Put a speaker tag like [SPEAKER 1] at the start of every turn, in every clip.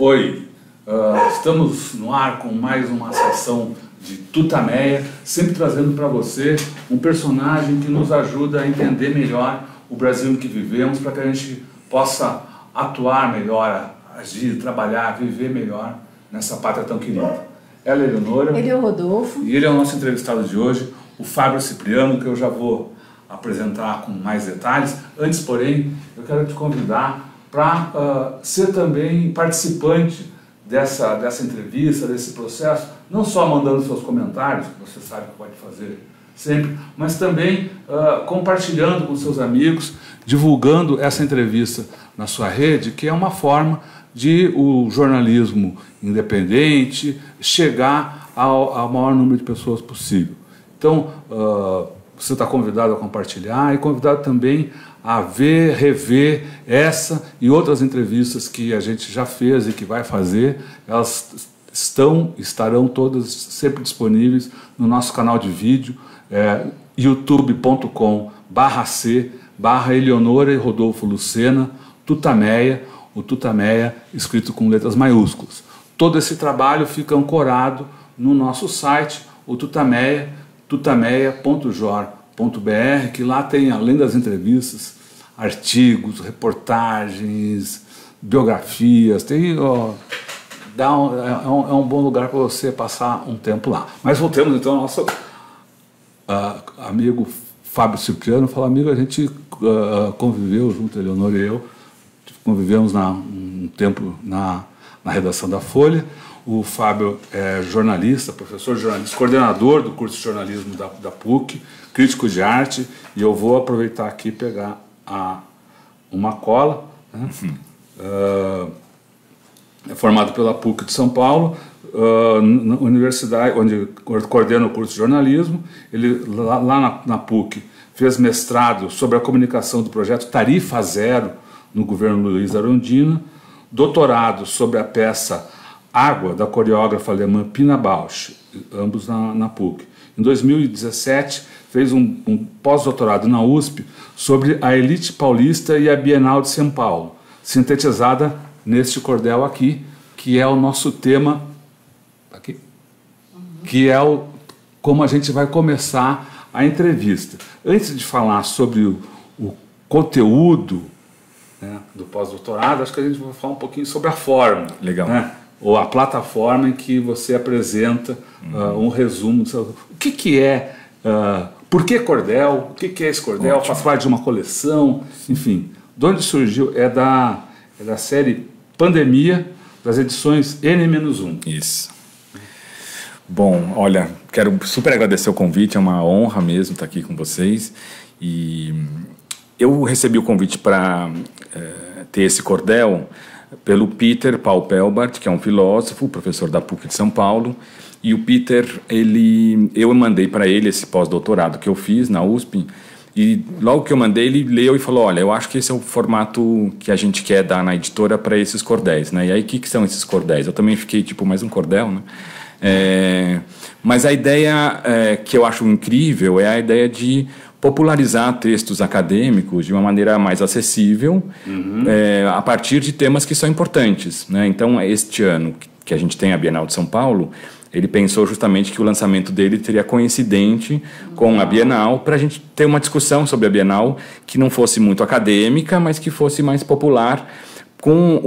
[SPEAKER 1] Oi, estamos no ar com mais uma sessão de Tutameia, sempre trazendo para você um personagem que nos ajuda a entender melhor o Brasil em que vivemos, para que a gente possa atuar melhor, agir, trabalhar, viver melhor nessa pátria tão querida. Ela é a Eleonora.
[SPEAKER 2] Ele é o Rodolfo.
[SPEAKER 1] E ele é o nosso entrevistado de hoje, o Fábio Cipriano, que eu já vou apresentar com mais detalhes. Antes, porém, eu quero te convidar para ser também participante dessa entrevista, desse processo, não só mandando seus comentários, que você sabe que pode fazer sempre, mas também compartilhando com seus amigos, divulgando essa entrevista na sua rede, que é uma forma de o jornalismo independente chegar ao maior número de pessoas possível. Então, você está convidado a compartilhar e convidado também a ver, rever essa e outras entrevistas que a gente já fez e que vai fazer. Elas estarão todas sempre disponíveis no nosso canal de vídeo, youtube.com/c/Eleonora e Rodolfo Lucena, Tutameia, o Tutameia escrito com letras maiúsculas. Todo esse trabalho fica ancorado no nosso site, o Tutameia, tutameia.jor.br, que lá tem, além das entrevistas, artigos, reportagens, biografias, tem, é um bom lugar para você passar um tempo lá. Mas voltemos então ao nosso amigo Fábio Cipriano. Fala, amigo, a gente conviveu junto, Eleonora e eu, convivemos um tempo na redação da Folha. O Fábio é jornalista, professor de jornalismo, coordenador do curso de jornalismo da PUC, crítico de arte, e eu vou aproveitar aqui e pegar uma cola, né? É formado pela PUC de São Paulo, na universidade, onde coordena o curso de jornalismo. Ele, lá na PUC, fez mestrado sobre a comunicação do projeto Tarifa Zero, no governo Luiz Erundina, doutorado sobre a peça Água, da coreógrafa alemã Pina Bausch, ambos na PUC. Em 2017, fez um pós-doutorado na USP sobre a elite paulista e a Bienal de São Paulo, sintetizada neste cordel aqui, que é o nosso tema, aqui, que é como a gente vai começar a entrevista. Antes de falar sobre o conteúdo, né, do pós-doutorado, acho que a gente vai falar um pouquinho sobre a forma.
[SPEAKER 3] Legal.
[SPEAKER 1] Né? Ou a plataforma em que você apresenta um resumo. O que é, por que cordel, o que é esse cordel,
[SPEAKER 3] Ótimo.
[SPEAKER 1] faz parte de uma coleção, enfim. De onde surgiu? É da série Pandemia, das edições N-1.
[SPEAKER 3] Isso. Bom, olha, quero super agradecer o convite, é uma honra mesmo estar aqui com vocês. E eu recebi o convite para ter esse cordel pelo Peter Paul Pelbart, que é um filósofo, professor da PUC de São Paulo. E o Peter, eu mandei para ele esse pós-doutorado que eu fiz na USP, e logo que eu mandei, ele leu e falou, olha, eu acho que esse é o formato que a gente quer dar na editora para esses cordéis, né? E aí, o que são esses cordéis? Eu também fiquei, tipo, mais um cordel, né? Mas a ideia que eu acho incrível é a ideia de popularizar textos acadêmicos de uma maneira mais acessível, a partir de temas que são importantes, né? Então, este ano que a gente tem a Bienal de São Paulo, ele pensou justamente que o lançamento dele seria coincidente com a Bienal, para a gente ter uma discussão sobre a Bienal que não fosse muito acadêmica, mas que fosse mais popular, com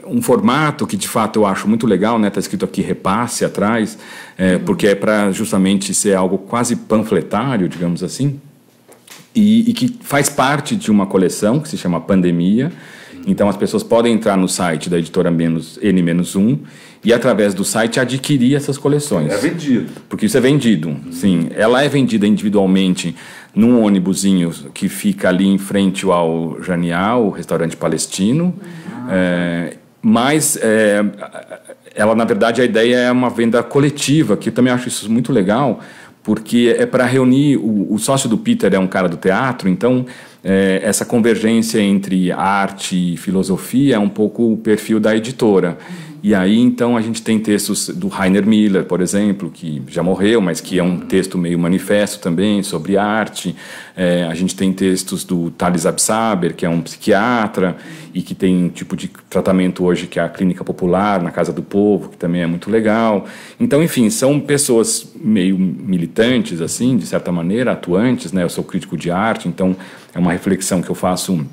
[SPEAKER 3] um formato que de fato eu acho muito legal, né? Está escrito aqui repasse atrás, porque é para justamente ser algo quase panfletário, digamos assim, e que faz parte de uma coleção que se chama Pandemia. Então as pessoas podem entrar no site da editora N-1 e através do site adquirir essas coleções.
[SPEAKER 1] É vendido.
[SPEAKER 3] Porque isso é vendido, sim. Ela é vendida individualmente num ônibusinho que fica ali em frente ao Janial, o restaurante palestino. Mas ela, na verdade, a ideia é uma venda coletiva, que eu também acho isso muito legal, porque é para reunir... O sócio do Peter é um cara do teatro, então essa convergência entre arte e filosofia é um pouco o perfil da editora. E aí, então, a gente tem textos do Rainer Miller, por exemplo, que já morreu, mas que é um texto meio manifesto também sobre arte. A gente tem textos do Thales Absaber, que é um psiquiatra e que tem um tipo de tratamento hoje que é a clínica popular, na Casa do Povo, que também é muito legal. Então, enfim, são pessoas meio militantes, assim, de certa maneira, atuantes, né? Eu sou crítico de arte, então é uma reflexão que eu faço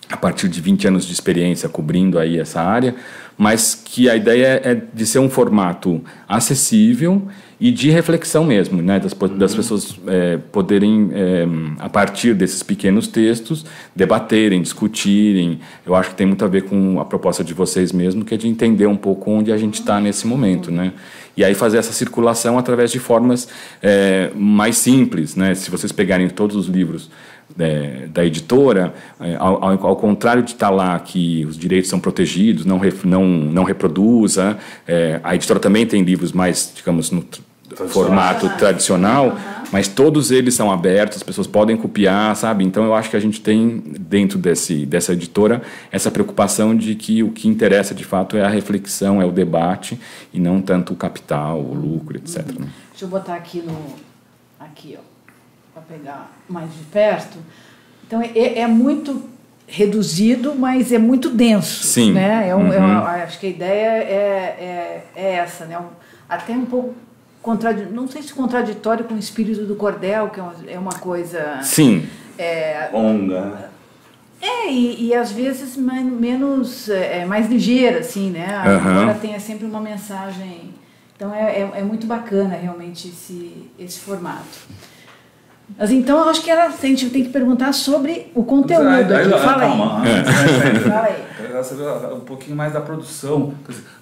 [SPEAKER 3] a partir de 20 anos de experiência cobrindo aí essa área, mas que a ideia é de ser um formato acessível e de reflexão mesmo, né, das pessoas poderem, a partir desses pequenos textos, debaterem, discutirem. Eu acho que tem muito a ver com a proposta de vocês mesmo, que é de entender um pouco onde a gente está nesse momento, né? E aí fazer essa circulação através de formas mais simples, né? Se vocês pegarem todos os livros da editora, ao contrário de estar lá que os direitos são protegidos, não reproduza, a editora também tem livros mais, digamos, no formato tradicional, mas todos eles são abertos, as pessoas podem copiar, sabe? Então eu acho que a gente tem dentro dessa editora essa preocupação de que o que interessa de fato é a reflexão, é o debate e não tanto o capital, o lucro, etc. Né?
[SPEAKER 2] Deixa eu botar aqui ó, para pegar mais de perto. Então é muito reduzido, mas é muito denso.
[SPEAKER 3] Sim.
[SPEAKER 2] Né? Acho que a ideia é essa, né? Até um pouco não sei se contraditório com o espírito do cordel, que é uma coisa...
[SPEAKER 3] Sim.
[SPEAKER 1] Longa.
[SPEAKER 2] E às vezes mais ligeira, assim, né? Agora tem sempre uma mensagem... Então é muito bacana, realmente, esse formato. Mas então eu acho que a gente tem que perguntar sobre o conteúdo. Fala
[SPEAKER 1] aí. Um pouquinho mais da produção.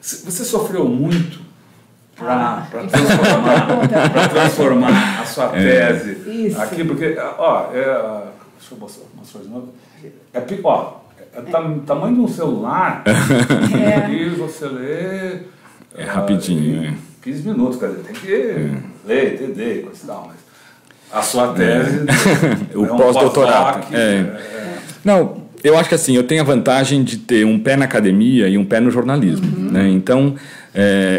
[SPEAKER 1] Você sofreu muito para transformar a sua tese aqui, porque, deixa eu mostrar de novo. É tamanho de um celular e você lê...
[SPEAKER 3] É rapidinho,
[SPEAKER 1] 15 minutos, quer dizer, tem que ler, entender, coisa e tal, mas a sua tese
[SPEAKER 3] o pós-doutorado. Não, eu acho que assim, eu tenho a vantagem de ter um pé na academia e um pé no jornalismo, né? Então,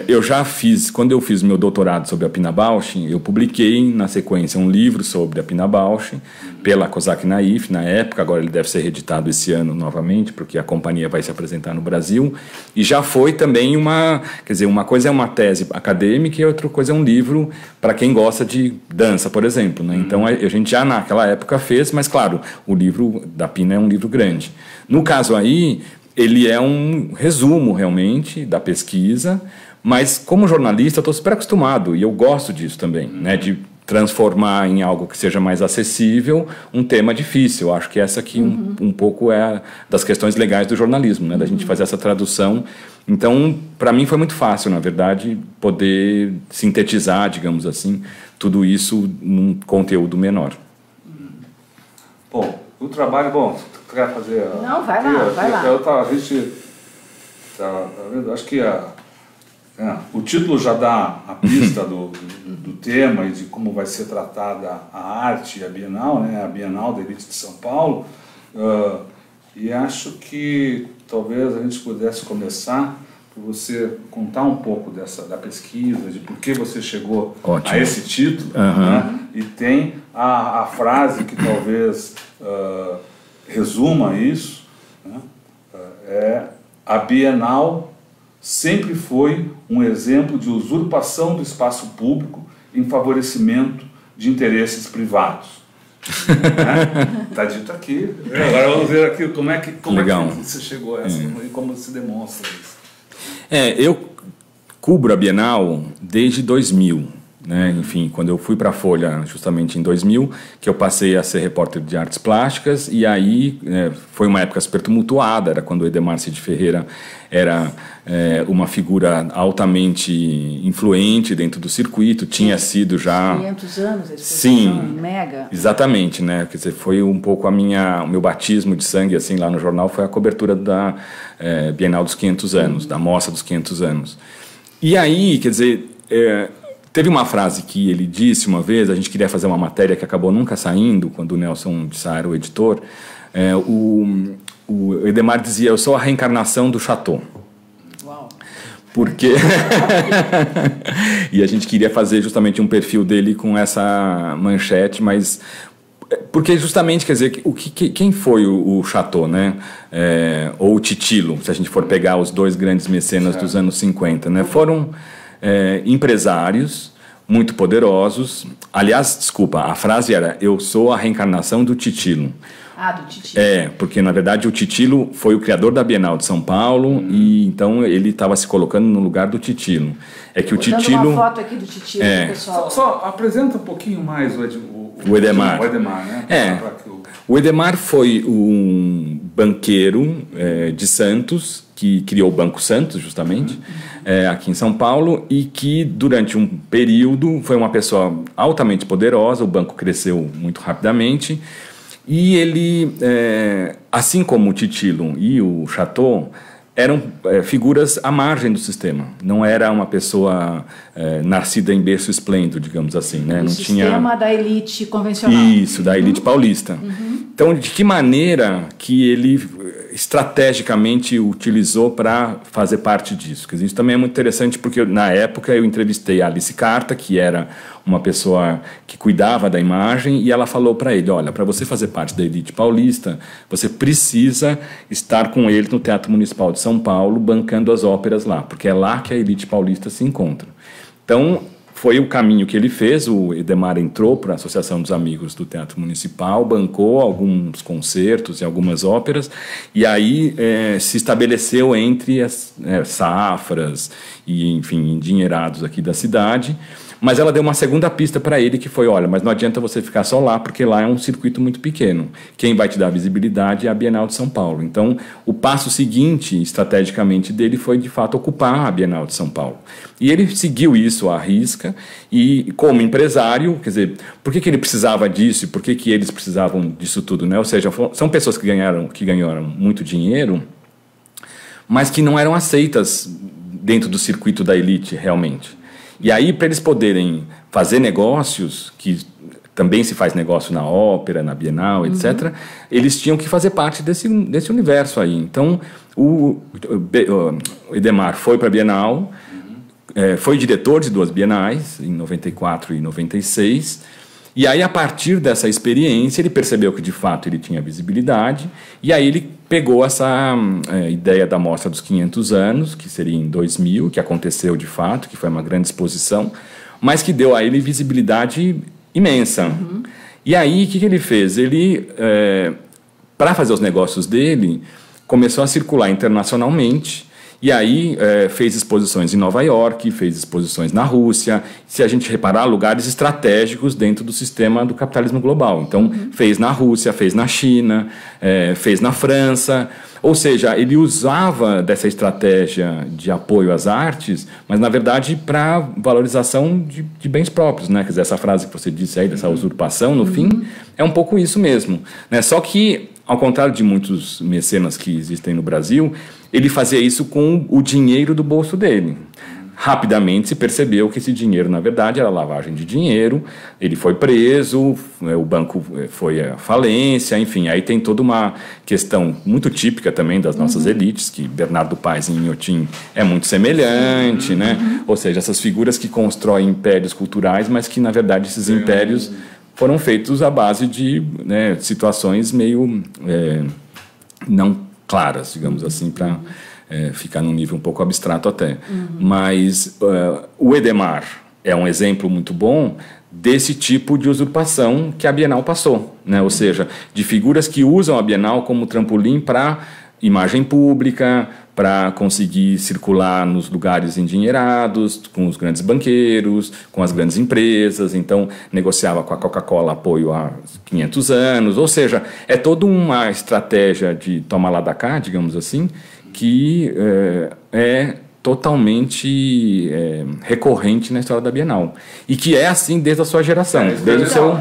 [SPEAKER 3] eu já fiz, quando eu fiz meu doutorado sobre a Pina Bausch, eu publiquei na sequência um livro sobre a Pina Bausch pela Cosac Naif na época. Agora ele deve ser reeditado esse ano novamente, porque a companhia vai se apresentar no Brasil, e já foi também uma coisa é uma tese acadêmica e outra coisa é um livro para quem gosta de dança, por exemplo, né? Então a gente já naquela época fez, mas claro, o livro da Pina é um livro grande. No caso aí, ele é um resumo, realmente, da pesquisa, mas como jornalista eu estou super acostumado, e eu gosto disso também, né, de transformar em algo que seja mais acessível um tema difícil. Eu acho que essa aqui um pouco é das questões legais do jornalismo, né, da gente fazer essa tradução. Então, para mim foi muito fácil, na verdade, poder sintetizar, digamos assim, tudo isso num conteúdo menor.
[SPEAKER 1] Bom, o trabalho, quer fazer...
[SPEAKER 2] Não, vai lá.
[SPEAKER 1] A gente tá vendo, acho que o título já dá a pista do tema e de como vai ser tratada a arte e a Bienal, né? A Bienal da Elite de São Paulo. E acho que talvez a gente pudesse começar por você contar um pouco da pesquisa, de por que você chegou a esse título, né? E tem a frase que talvez resuma isso, né? A Bienal sempre foi um exemplo de usurpação do espaço público em favorecimento de interesses privados. Está dito aqui. Agora vamos ver aqui como é que você chegou a essa e como se demonstra isso.
[SPEAKER 3] Eu cubro a Bienal desde 2000. Né? Enfim, quando eu fui para a Folha justamente em 2000, que eu passei a ser repórter de artes plásticas, e aí foi uma época super tumultuada, era quando o Edemar Cid Ferreira era uma figura altamente influente dentro do circuito, tinha sido já...
[SPEAKER 2] 500 anos a exposição mega.
[SPEAKER 3] Exatamente, né? Quer dizer, foi um pouco o meu batismo de sangue, assim, lá no jornal, foi a cobertura da Bienal dos 500 anos, da Mostra dos 500 anos. E aí, quer dizer... Teve uma frase que ele disse uma vez, a gente queria fazer uma matéria que acabou nunca saindo, quando o Nelson de Sá era o editor. O Edemar dizia: eu sou a reencarnação do Chateau.
[SPEAKER 2] Uau.
[SPEAKER 3] Porque e a gente queria fazer justamente um perfil dele com essa manchete, mas porque justamente, quer dizer, quem foi o Chateau, né? Ou o Titilo, se a gente for pegar os dois grandes mecenas dos anos 50, né? Foram empresários muito poderosos. Aliás, desculpa, a frase era: eu sou a reencarnação do Titilo.
[SPEAKER 2] Ah, do Titilo.
[SPEAKER 3] Porque na verdade o Titilo foi o criador da Bienal de São Paulo e então ele estava se colocando no lugar do Titilo. É que o Titilo...
[SPEAKER 2] uma foto aqui do Titilo, pessoal.
[SPEAKER 1] Só apresenta um pouquinho mais
[SPEAKER 3] o Edemar.
[SPEAKER 1] O Edemar, né?
[SPEAKER 3] O Edemar foi um banqueiro de Santos, que criou o Banco Santos, justamente, aqui em São Paulo, e que durante um período foi uma pessoa altamente poderosa. O banco cresceu muito rapidamente. E ele, assim como o Titilo e o Chateau, eram figuras à margem do sistema. Não era uma pessoa nascida em berço esplêndido, digamos assim. Né? Não
[SPEAKER 2] sistema da elite convencional.
[SPEAKER 3] Isso, da elite paulista. Então, de que maneira que ele estrategicamente utilizou para fazer parte disso? Quer dizer, isso também é muito interessante, porque na época eu entrevistei a Alice Carta, que era uma pessoa que cuidava da imagem, e ela falou para ele: olha, para você fazer parte da elite paulista, você precisa estar com ele no Teatro Municipal de São Paulo, bancando as óperas lá, porque é lá que a elite paulista se encontra. Então, foi o caminho que ele fez. O Edemar entrou para a Associação dos Amigos do Teatro Municipal, bancou alguns concertos e algumas óperas, e aí se estabeleceu entre as safras e, enfim, endinheirados aqui da cidade. Mas ela deu uma segunda pista para ele, que foi: olha, mas não adianta você ficar só lá, porque lá é um circuito muito pequeno. Quem vai te dar visibilidade é a Bienal de São Paulo. Então, o passo seguinte, estrategicamente, dele foi, de fato, ocupar a Bienal de São Paulo. E ele seguiu isso à risca, e como empresário, quer dizer, por que ele precisava disso e por que eles precisavam disso tudo, né? Ou seja, são pessoas que ganharam muito dinheiro, mas que não eram aceitas dentro do circuito da elite, realmente. E aí, para eles poderem fazer negócios, que também se faz negócio na ópera, na Bienal, etc., eles tinham que fazer parte desse universo aí. Então, o Edemar foi para a Bienal, foi diretor de 2 bienais, em 94 e 96, e aí, a partir dessa experiência, ele percebeu que, de fato, ele tinha visibilidade, e aí ele pegou essa ideia da Mostra dos 500 anos, que seria em 2000, que aconteceu de fato, que foi uma grande exposição, mas que deu a ele visibilidade imensa. E aí, o que ele fez? Ele, para fazer os negócios dele, começou a circular internacionalmente. E aí fez exposições em Nova York, fez exposições na Rússia, se a gente reparar, lugares estratégicos dentro do sistema do capitalismo global. Então, fez na Rússia, fez na China, fez na França. Ou seja, ele usava dessa estratégia de apoio às artes, mas, na verdade, para valorização de bens próprios, né? Quer dizer, essa frase que você disse aí, dessa usurpação, no fim, é um pouco isso mesmo, né? Só que, ao contrário de muitos mecenas que existem no Brasil, ele fazia isso com o dinheiro do bolso dele. Rapidamente se percebeu que esse dinheiro, na verdade, era lavagem de dinheiro. Ele foi preso, o banco foi à falência, enfim. Aí tem toda uma questão muito típica também das nossas elites, que Bernardo Paes em Inhotim é muito semelhante, né? Ou seja, essas figuras que constroem impérios culturais, mas que, na verdade, esses impérios foram feitos à base de situações meio não claras, digamos assim, para ficar num nível um pouco abstrato até. Mas o Edemar é um exemplo muito bom desse tipo de usurpação que a Bienal passou, né? Ou seja, de figuras que usam a Bienal como trampolim para imagem pública, para conseguir circular nos lugares endinheirados, com os grandes banqueiros, com as grandes empresas. Então, negociava com a Coca-Cola apoio há 500 anos. Ou seja, é toda uma estratégia de toma lá da cá, digamos assim, que é totalmente recorrente na história da Bienal. E que é assim desde a sua geração. Desde o seu...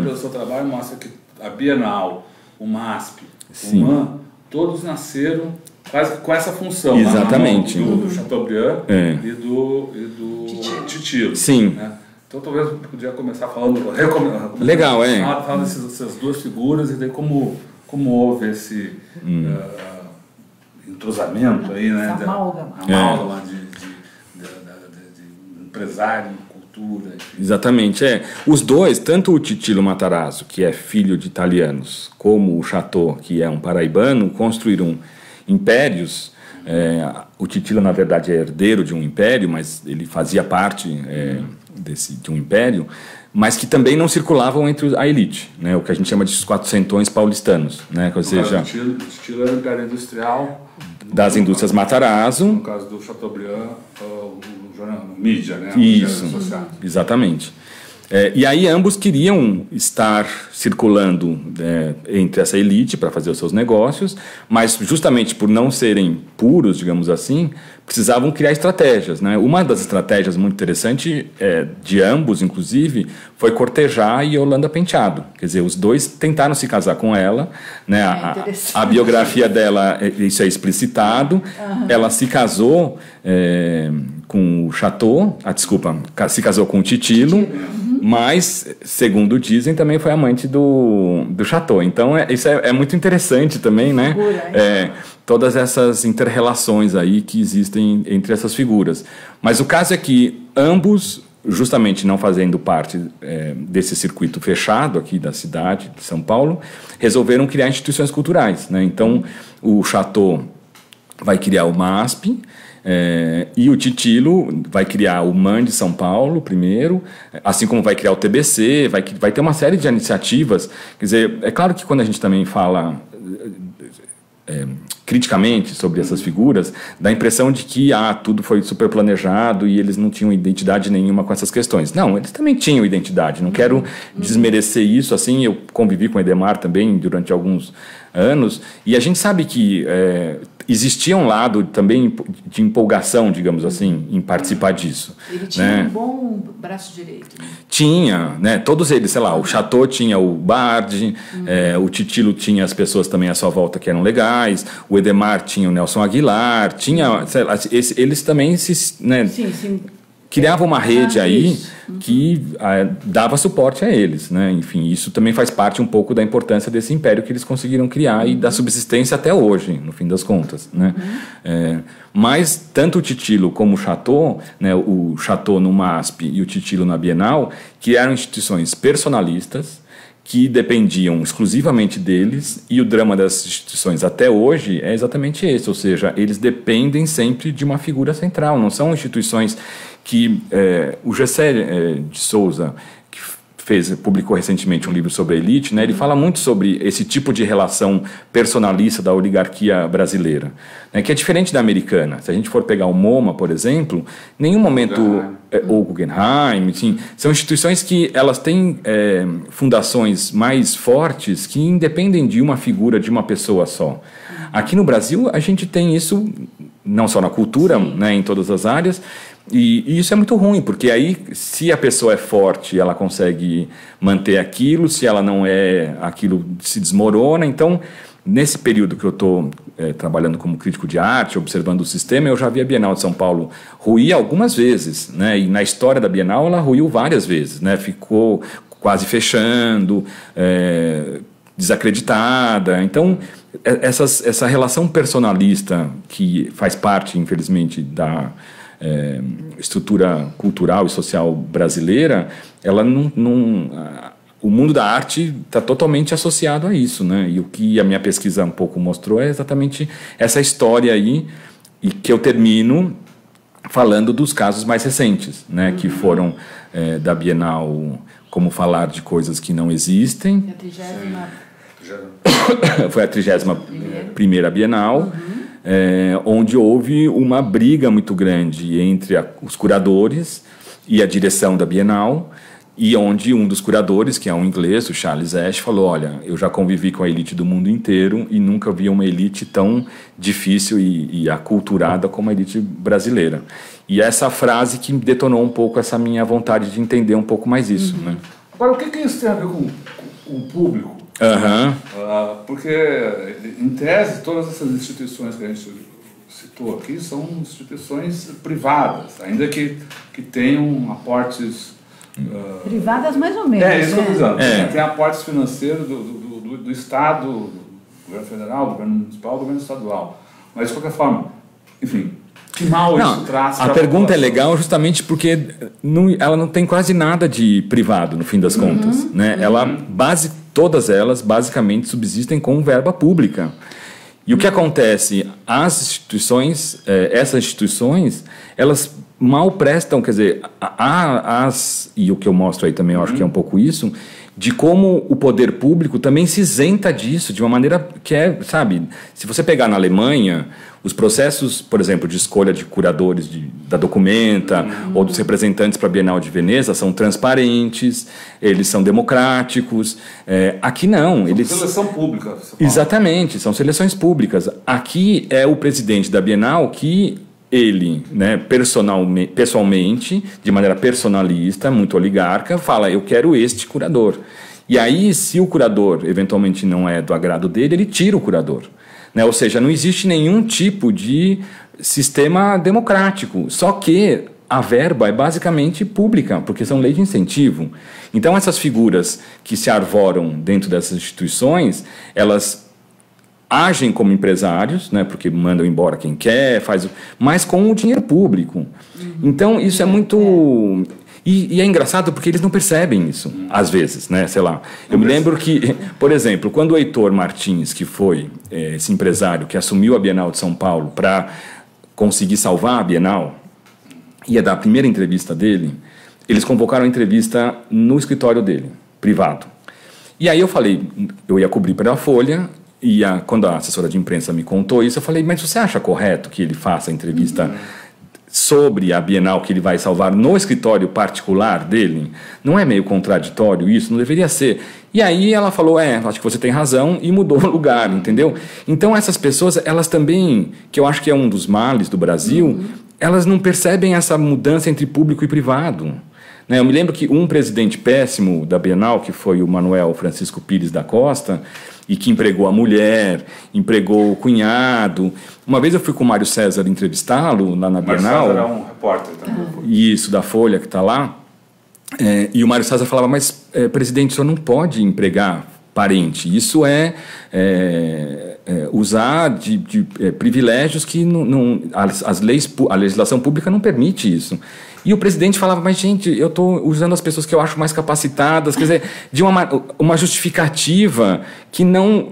[SPEAKER 1] Pelo seu trabalho mostra que a Bienal, o MASP, o MAN, todos nasceram mas com essa função.
[SPEAKER 3] Exatamente.
[SPEAKER 1] Do Chateaubriand e do Titilo.
[SPEAKER 3] Sim.
[SPEAKER 1] Né? Então talvez eu podia começar falando...
[SPEAKER 3] Legal,
[SPEAKER 1] falando dessas duas figuras e daí como houve esse entrosamento aí, né? Amálgama de empresário, cultura. Enfim.
[SPEAKER 3] Exatamente, Os dois, tanto o Titilo Matarazzo, que é filho de italianos, como o Chateau, que é um paraibano, construíram impérios. O Titilo, na verdade, é herdeiro de um império, mas ele fazia parte de um império, mas que também não circulavam entre a elite, né? O que a gente chama de 400 paulistanos, né? Ou seja,
[SPEAKER 1] o Titilo era da área industrial
[SPEAKER 3] das indústrias Matarazzo.
[SPEAKER 1] No caso do Chateaubriand, o jornal mídia, né?
[SPEAKER 3] Isso, exatamente. E aí ambos queriam estar circulando entre essa elite para fazer os seus negócios, mas justamente por não serem puros, digamos assim, precisavam criar estratégias, né? Uma das estratégias muito interessante de ambos, inclusive, foi cortejar Yolanda Penteado. Quer dizer, os dois tentaram se casar com ela, né? A biografia dela, isso é explicitado. Ela se casou com o Chateau, se casou com o Titilo. Mas, segundo dizem, também foi amante do Chateau. Então, isso é muito interessante também, né? Todas essas inter-relações aí que existem entre essas figuras. Mas o caso é que ambos, justamente não fazendo parte desse circuito fechado aqui da cidade de São Paulo, resolveram criar instituições culturais, né? Então, o Chateau vai criar o MASP, e o Titilo vai criar o MAN de São Paulo primeiro, assim como vai criar o TBC, vai ter uma série de iniciativas. Quer dizer, é claro que quando a gente também fala criticamente sobre essas figuras, dá a impressão de que tudo foi super planejado e eles não tinham identidade nenhuma com essas questões. Não, eles também tinham identidade, não quero desmerecer isso. Assim, eu convivi com o Edemar também durante alguns anos, e a gente sabe que existia um lado também de empolgação, digamos assim, em participar disso.
[SPEAKER 2] Ele tinha um bom braço direito. Né?
[SPEAKER 3] Tinha, né? Todos eles, sei lá, o Chateau tinha o Bardi, o Titilo tinha as pessoas também à sua volta que eram legais, o Edemar tinha o Nelson Aguilar, tinha, sei lá, eles também criavam uma rede aí que dava suporte a eles, né? Enfim, isso também faz parte um pouco da importância desse império que eles conseguiram criar e da subsistência até hoje, no fim das contas, né? Mas tanto o Titilo como o Chateau, né, o Chateau no MASP e o Titilo na Bienal, criaram instituições personalistas que dependiam exclusivamente deles, e o drama das instituições até hoje é exatamente esse, ou seja, eles dependem sempre de uma figura central, não são instituições que... o Gessé de Souza, que publicou recentemente um livro sobre a elite, né, ele fala muito sobre esse tipo de relação personalista da oligarquia brasileira, né, que é diferente da americana. Se a gente for pegar o MoMA, por exemplo, em nenhum momento... ou Guggenheim, enfim, são instituições que elas têm fundações mais fortes que independem de uma figura, de uma pessoa só. Aqui no Brasil, a gente tem isso não só na cultura, né, em todas as áreas, e isso é muito ruim, porque aí, se a pessoa é forte, ela consegue manter aquilo, se ela não é, aquilo se desmorona. Então, nesse período que eu estou trabalhando como crítico de arte, observando o sistema, eu já vi a Bienal de São Paulo ruir algumas vezes, né? E na história da Bienal ela ruiu várias vezes, né? Ficou quase fechando, desacreditada. Então, essa relação personalista que faz parte, infelizmente, da estrutura cultural e social brasileira, ela o mundo da arte está totalmente associado a isso, né? E o que a minha pesquisa um pouco mostrou é exatamente essa história aí, e que eu termino falando dos casos mais recentes, né? Que foram da Bienal, como falar de coisas que não existem. Foi a 31ª Bienal, onde houve uma briga muito grande entre os curadores e a direção da Bienal, e onde um dos curadores, que é um inglês, o Charles Ash, falou: olha, eu já convivi com a elite do mundo inteiro e nunca vi uma elite tão difícil e aculturada como a elite brasileira. E essa frase que detonou um pouco essa minha vontade de entender um pouco mais isso. Né?
[SPEAKER 1] Agora, o que isso tem a ver com o público? Porque, em tese, todas essas instituições que a gente citou aqui são instituições privadas, ainda que tenham aportes...
[SPEAKER 2] privadas mais ou menos.
[SPEAKER 1] Isso que eu estou dizendo. Tem aportes financeiros do Estado, do governo federal, do governo municipal, do governo estadual. Mas, de qualquer forma, enfim... Que mal isso traz.
[SPEAKER 3] A pergunta é legal justamente porque ela não tem quase nada de privado, no fim das contas. Né? Todas elas basicamente subsistem com verba pública. E o que acontece? Essas instituições, elas mal prestam, quer dizer, e o que eu mostro aí também, eu acho que é um pouco isso, de como o poder público também se isenta disso, de uma maneira que se você pegar na Alemanha, os processos, por exemplo, de escolha de curadores da Documenta ou dos representantes para a Bienal de Veneza são transparentes, eles são democráticos. Aqui não.
[SPEAKER 1] Seleção pública.
[SPEAKER 3] Exatamente, são seleções públicas. Aqui é o presidente da Bienal que ele, né, pessoalmente, de maneira personalista, muito oligarca, fala, eu quero este curador. E aí, se o curador eventualmente não é do agrado dele, ele tira o curador. Né? Ou seja, não existe nenhum tipo de sistema democrático, só que a verba é basicamente pública, porque são leis de incentivo. Então, essas figuras que se arvoram dentro dessas instituições, elas agem como empresários, né, porque mandam embora quem quer, mas com o dinheiro público. Então, isso é muito... E é engraçado porque eles não percebem isso, às vezes, né? Sei lá. Eu me lembro que, por exemplo, quando o Heitor Martins, que foi esse empresário que assumiu a Bienal de São Paulo para conseguir salvar a Bienal, ia dar a primeira entrevista dele, eles convocaram a entrevista no escritório dele, privado. E aí eu falei, eu ia cobrir pela Folha, e quando a assessora de imprensa me contou isso, eu falei, mas você acha correto que ele faça a entrevista sobre a Bienal que ele vai salvar no escritório particular dele? Não é meio contraditório isso? Não deveria ser. E aí ela falou, acho que você tem razão, e mudou o lugar, entendeu? Então essas pessoas, elas também, que eu acho que é um dos males do Brasil, elas não percebem essa mudança entre público e privado. Né? Eu me lembro que um presidente péssimo da Bienal, que foi o Manuel Francisco Pires da Costa, e que empregou a mulher, empregou o cunhado. Uma vez eu fui com o Mário César entrevistá-lo lá na Bienal.
[SPEAKER 1] O Mário César é um repórter também.
[SPEAKER 3] Isso, da Folha, que está lá. E o Mário César falava, mas, presidente, o senhor não pode empregar parente. Isso usar de privilégios que a legislação pública não permite isso. E o presidente falava, mas gente, eu estou usando as pessoas que eu acho mais capacitadas, quer dizer, de uma justificativa que não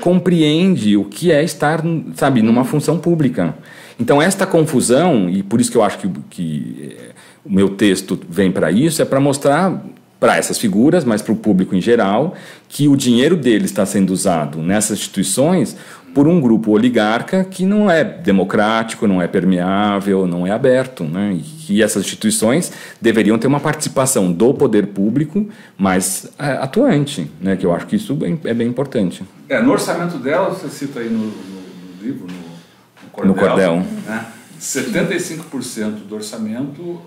[SPEAKER 3] compreende o que é estar, sabe, numa função pública. Então esta confusão, e por isso que eu acho que o meu texto vem para isso, é para mostrar para essas figuras, mas para o público em geral, que o dinheiro deles está sendo usado nessas instituições por um grupo oligarca que não é democrático, não é permeável, não é aberto, né? E que essas instituições deveriam ter uma participação do poder público mais atuante, né? Que eu acho que isso é bem importante.
[SPEAKER 1] No orçamento dela, você cita aí no livro,
[SPEAKER 3] no Cordel,
[SPEAKER 1] né? 75% do orçamento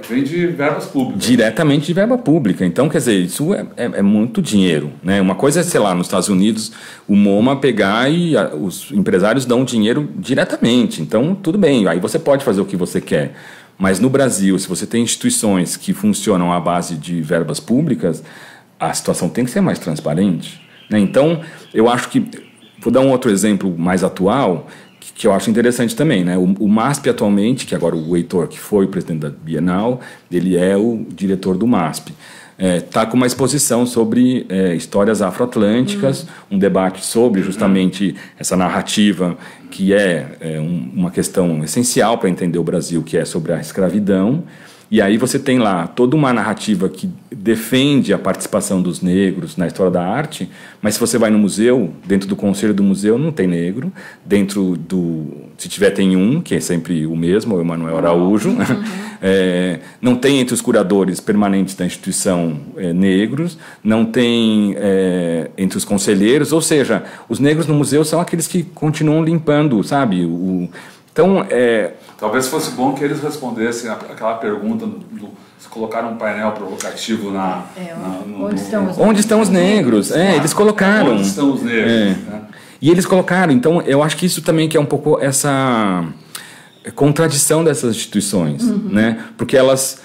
[SPEAKER 1] vem de verbas públicas.
[SPEAKER 3] Diretamente de verba pública. Então, quer dizer, isso é muito dinheiro, né? Uma coisa é, sei lá, nos Estados Unidos, o MoMA pegar e os empresários dão dinheiro diretamente. Então, tudo bem, aí você pode fazer o que você quer. Mas no Brasil, se você tem instituições que funcionam à base de verbas públicas, a situação tem que ser mais transparente, né? Então, eu acho que... Vou dar um outro exemplo mais atual, que eu acho interessante também, né? O MASP atualmente, que agora o Heitor, que foi o presidente da Bienal, ele é o diretor do MASP. Está com uma exposição sobre histórias afroatlânticas, um debate sobre justamente essa narrativa que uma questão essencial para entender o Brasil, que é sobre a escravidão. E aí você tem lá toda uma narrativa que defende a participação dos negros na história da arte, mas se você vai no museu, dentro do conselho do museu não tem negro, se tiver tem um, que é sempre o mesmo, o Emanuel Araújo, não tem entre os curadores permanentes da instituição negros, não tem entre os conselheiros, ou seja, os negros no museu são aqueles que continuam limpando, sabe, Então,
[SPEAKER 1] talvez fosse bom que eles respondessem aquela pergunta colocaram um painel provocativo
[SPEAKER 2] onde estão os negros?
[SPEAKER 3] Eles colocaram.
[SPEAKER 1] Onde estão os negros? Né?
[SPEAKER 3] E eles colocaram. Então, eu acho que isso também que é um pouco essa contradição dessas instituições, né? Porque elas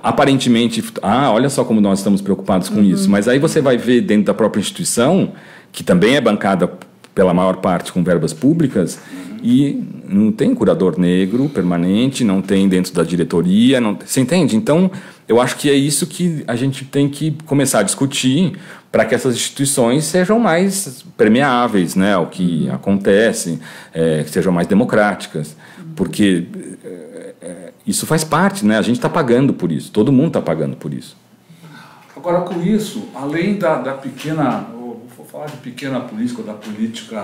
[SPEAKER 3] aparentemente, olha só como nós estamos preocupados com isso. Mas aí você vai ver dentro da própria instituição, que também é bancada pela maior parte com verbas públicas, e não tem curador negro permanente, não tem dentro da diretoria, você entende? Então, eu acho que é isso que a gente tem que começar a discutir para que essas instituições sejam mais permeáveis, né, ao que acontece, que sejam mais democráticas, porque isso faz parte, né, a gente está pagando por isso, todo mundo está pagando por isso.
[SPEAKER 1] Agora, com isso, além da pequena, vou falar de pequena política, ou da política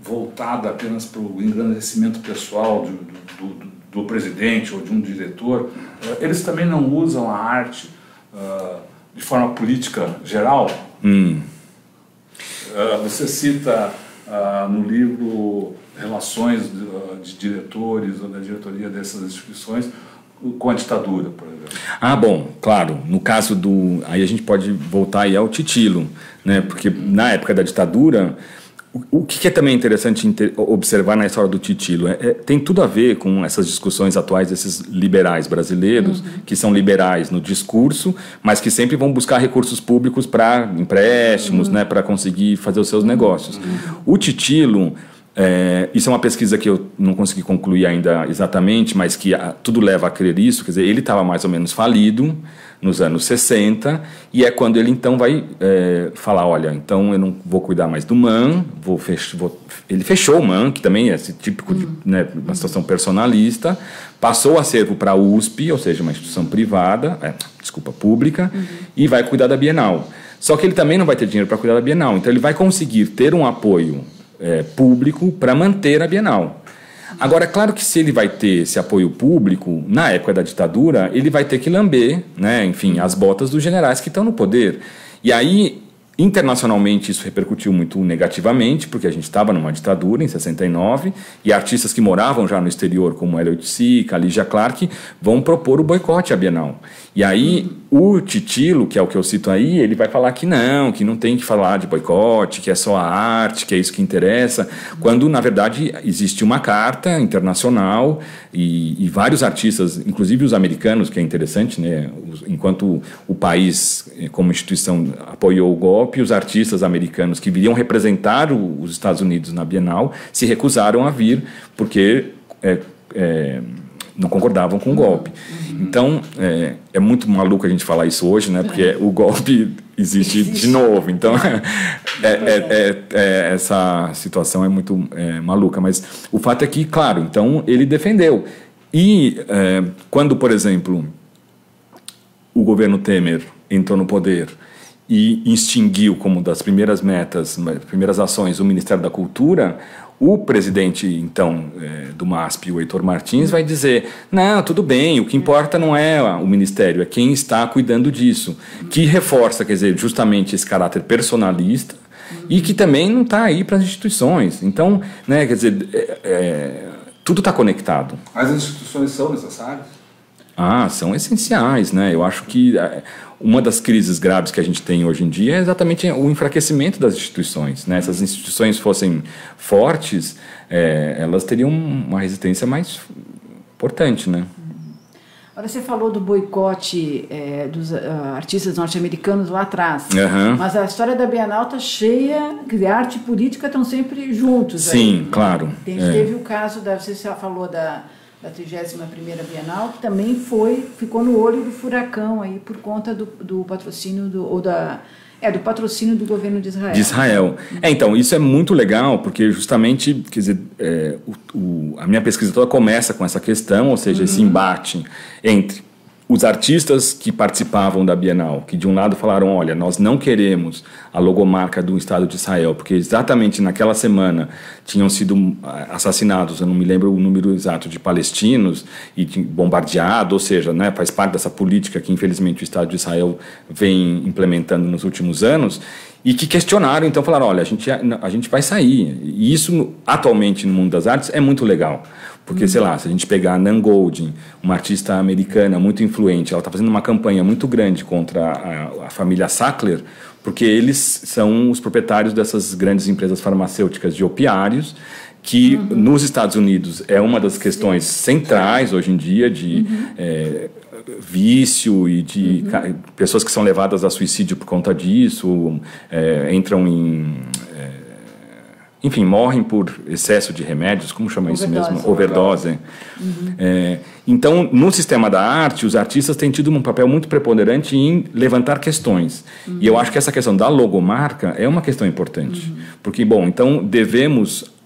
[SPEAKER 1] voltada apenas para o engrandecimento pessoal do presidente ou de um diretor, eles também não usam a arte de forma política geral? Você cita no livro relações de diretores ou da diretoria dessas instituições com a ditadura, por exemplo.
[SPEAKER 3] Bom, claro. No caso aí a gente pode voltar aí ao Titilo, né? Porque na época da ditadura, o que é também interessante observar na história do Titilo tem tudo a ver com essas discussões atuais desses liberais brasileiros, que são liberais no discurso, mas que sempre vão buscar recursos públicos para empréstimos, né, para conseguir fazer os seus negócios. O Titilo, isso é uma pesquisa que eu não consegui concluir ainda exatamente, mas que tudo leva a crer isso, quer dizer, ele estava mais ou menos falido nos anos 60, e é quando ele então vai falar, olha, então eu não vou cuidar mais do MAN, ele fechou o MAN, que também é esse típico de uma situação personalista, passou o acervo para a USP, ou seja, uma instituição privada, pública, e vai cuidar da Bienal. Só que ele também não vai ter dinheiro para cuidar da Bienal, então ele vai conseguir ter um apoio público para manter a Bienal. Agora, é claro que se ele vai ter esse apoio público, na época da ditadura, ele vai ter que lamber, né, enfim, as botas dos generais que estão no poder. E aí, internacionalmente, isso repercutiu muito negativamente, porque a gente estava numa ditadura em 69, e artistas que moravam já no exterior, como Elliot Sica, Lígia Clark, vão propor o boicote à Bienal. E aí, o Titilo, que é o que eu cito aí, ele vai falar que não tem que falar de boicote, que é só a arte, que é isso que interessa, quando, na verdade, existe uma carta internacional e vários artistas, inclusive os americanos, que é interessante, né? Enquanto o país, como instituição, apoiou o golpe, os artistas americanos que viriam representar os Estados Unidos na Bienal se recusaram a vir, porque não concordavam com o golpe. Então, é muito maluco a gente falar isso hoje, né? Porque o golpe existe de novo. Então, essa situação é muito maluca. Mas o fato é que, claro, então ele defendeu. E quando, por exemplo, o governo Temer entrou no poder e extinguiu como das primeiras metas, primeiras ações, o Ministério da Cultura, o presidente, então, do MASP, o Heitor Martins, vai dizer, não, tudo bem, o que importa não é o Ministério, é quem está cuidando disso, que reforça, quer dizer, justamente esse caráter personalista e que também não está aí para as instituições. Então, né, quer dizer, tudo está conectado.
[SPEAKER 1] As instituições são necessárias?
[SPEAKER 3] São essenciais, né? Eu acho que uma das crises graves que a gente tem hoje em dia é exatamente o enfraquecimento das instituições, né? Se as instituições fossem fortes, elas teriam uma resistência mais importante, né?
[SPEAKER 2] Agora, você falou do boicote dos artistas norte-americanos lá atrás, mas a história da Bienal está cheia, quer dizer, arte e política estão sempre juntos.
[SPEAKER 3] Sim,
[SPEAKER 2] aí,
[SPEAKER 3] claro.
[SPEAKER 2] Né? Teve o caso, você já falou da 31ª Bienal, que também ficou no olho do furacão aí por conta do patrocínio do patrocínio do governo de Israel.
[SPEAKER 3] Então, isso é muito legal, porque justamente, quer dizer, a minha pesquisa toda começa com essa questão, ou seja, esse embate entre os artistas que participavam da Bienal, que de um lado falaram, olha, nós não queremos a logomarca do Estado de Israel, porque exatamente naquela semana tinham sido assassinados, eu não me lembro o número exato de palestinos, e bombardeado, ou seja, né, faz parte dessa política que infelizmente o Estado de Israel vem implementando nos últimos anos, e que questionaram, então falaram, olha, a gente vai sair. E isso, atualmente, no mundo das artes, é muito legal, Porque, sei lá, se a gente pegar a Nan Goldin, uma artista americana muito influente, ela está fazendo uma campanha muito grande contra a família Sackler, porque eles são os proprietários dessas grandes empresas farmacêuticas de opiários, que nos Estados Unidos é uma das questões centrais hoje em dia de vício e de pessoas que são levadas a suicídio por conta disso, entram em... enfim, morrem por excesso de remédios, como chama isso mesmo? Overdose. Então, no sistema da arte, os artistas têm tido um papel muito preponderante em levantar questões. E eu acho que essa questão da logomarca é uma questão importante. Porque, bom, então devemos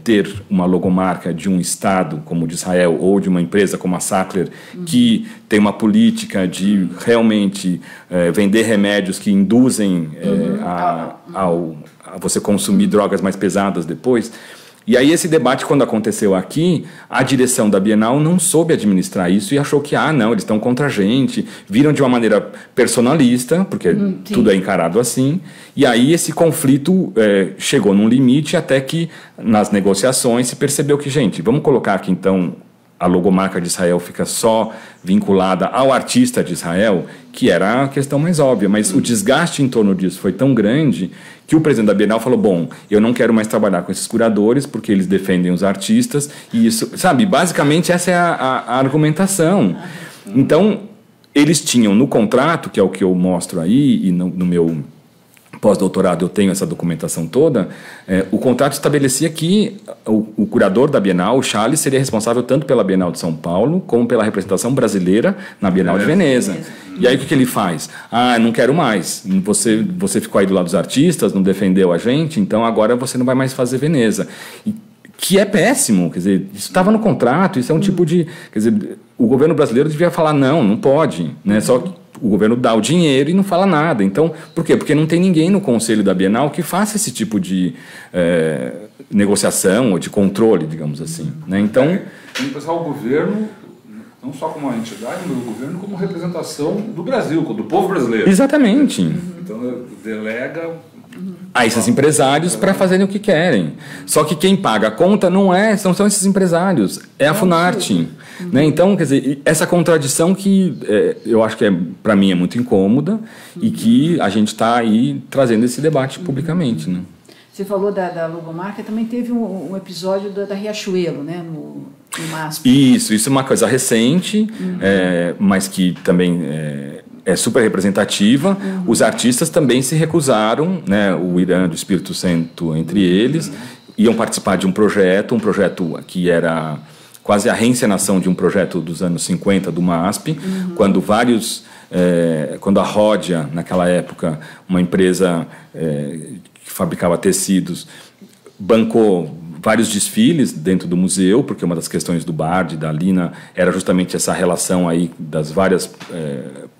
[SPEAKER 3] ter uma logomarca de um Estado, como o de Israel, ou de uma empresa como a Sackler, que tem uma política de realmente vender remédios que induzem a você consumir drogas mais pesadas depois. E aí esse debate, quando aconteceu aqui, a direção da Bienal não soube administrar isso e achou que, não, eles estão contra a gente, viram de uma maneira personalista, porque tudo é encarado assim, e aí esse conflito chegou num limite até que, nas negociações, se percebeu que, gente, vamos colocar aqui então a logomarca de Israel fica só vinculada ao artista de Israel, que era a questão mais óbvia, mas o desgaste em torno disso foi tão grande que o presidente da Bienal falou, bom, eu não quero mais trabalhar com esses curadores porque eles defendem os artistas, e isso, sabe, basicamente essa é a argumentação. Então, eles tinham no contrato, que é o que eu mostro aí, e no meu pós-doutorado eu tenho essa documentação toda, o contrato estabelecia que o curador da Bienal, o Charles, seria responsável tanto pela Bienal de São Paulo como pela representação brasileira na Bienal de Veneza. E aí o que ele faz? Não quero mais, você ficou aí do lado dos artistas, não defendeu a gente, então agora você não vai mais fazer Veneza. Que é péssimo, quer dizer, isso estava no contrato, isso é um tipo de... Quer dizer, o governo brasileiro devia falar, não pode, né? Só que o governo dá o dinheiro e não fala nada. Então, por quê? Porque não tem ninguém no Conselho da Bienal que faça esse tipo de negociação ou de controle, digamos assim. Né? Então,
[SPEAKER 1] tem que pensar o governo, não só como uma entidade, mas o governo como representação do Brasil, do povo brasileiro.
[SPEAKER 3] Exatamente.
[SPEAKER 1] Então, delega
[SPEAKER 3] a esses empresários para fazerem o que querem. Só que quem paga a conta não são esses empresários, é a Funarte. Né? Então, quer dizer, essa contradição que eu acho que para mim é muito incômoda e que a gente está aí trazendo esse debate publicamente. Né?
[SPEAKER 2] Você falou da logomarca, também teve um episódio da Riachuelo, né, no MASP.
[SPEAKER 3] Isso é uma coisa recente, mas que também é super representativa. Os artistas também se recusaram, né, o Irã do Espírito Santo entre eles, iam participar de um projeto que era quase a reencenação de um projeto dos anos 50 do MASP, quando a Ródia, naquela época, uma empresa que fabricava tecidos, bancou vários desfiles dentro do museu, porque uma das questões do Bard, da Lina, era justamente essa relação aí das várias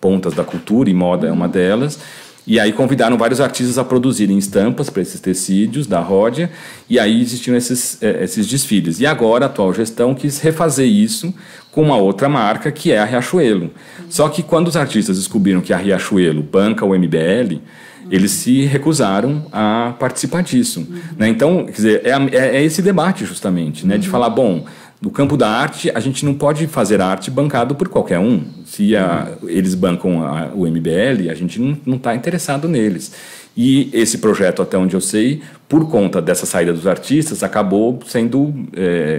[SPEAKER 3] pontas da cultura, e moda é uma delas. E aí convidaram vários artistas a produzirem estampas para esses tecidos da Ródia, e aí existiam esses desfiles. E agora a atual gestão quis refazer isso com uma outra marca, que é a Riachuelo. Só que quando os artistas descobriram que a Riachuelo banca o MBL, eles se recusaram a participar disso. Né? Então, quer dizer, é esse debate justamente, né? De falar, bom, no campo da arte, a gente não pode fazer arte bancado por qualquer um. Se eles bancam o MBL, a gente não está interessado neles. E esse projeto, até onde eu sei, por conta dessa saída dos artistas, acabou sendo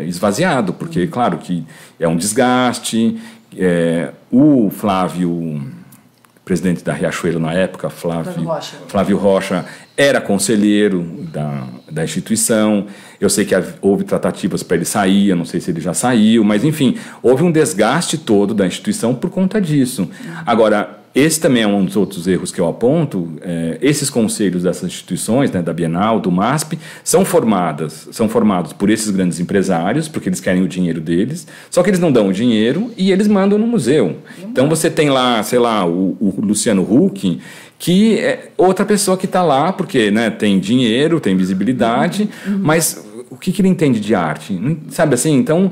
[SPEAKER 3] esvaziado, porque, claro, que é um desgaste. O Flávio, presidente da Riachuelo na época, Flávio Rocha, era conselheiro da instituição. Eu sei que houve tratativas para ele sair, eu não sei se ele já saiu, mas enfim, houve um desgaste todo da instituição por conta disso. Agora, esse também é um dos outros erros que eu aponto. Esses conselhos dessas instituições, né, da Bienal, do MASP, são formados por esses grandes empresários, porque eles querem o dinheiro deles, só que eles não dão o dinheiro e eles mandam no museu. Então você tem lá, sei lá, o Luciano Huck, que é outra pessoa que está lá porque, né, tem dinheiro, tem visibilidade, mas o que ele entende de arte? Sabe assim? Então,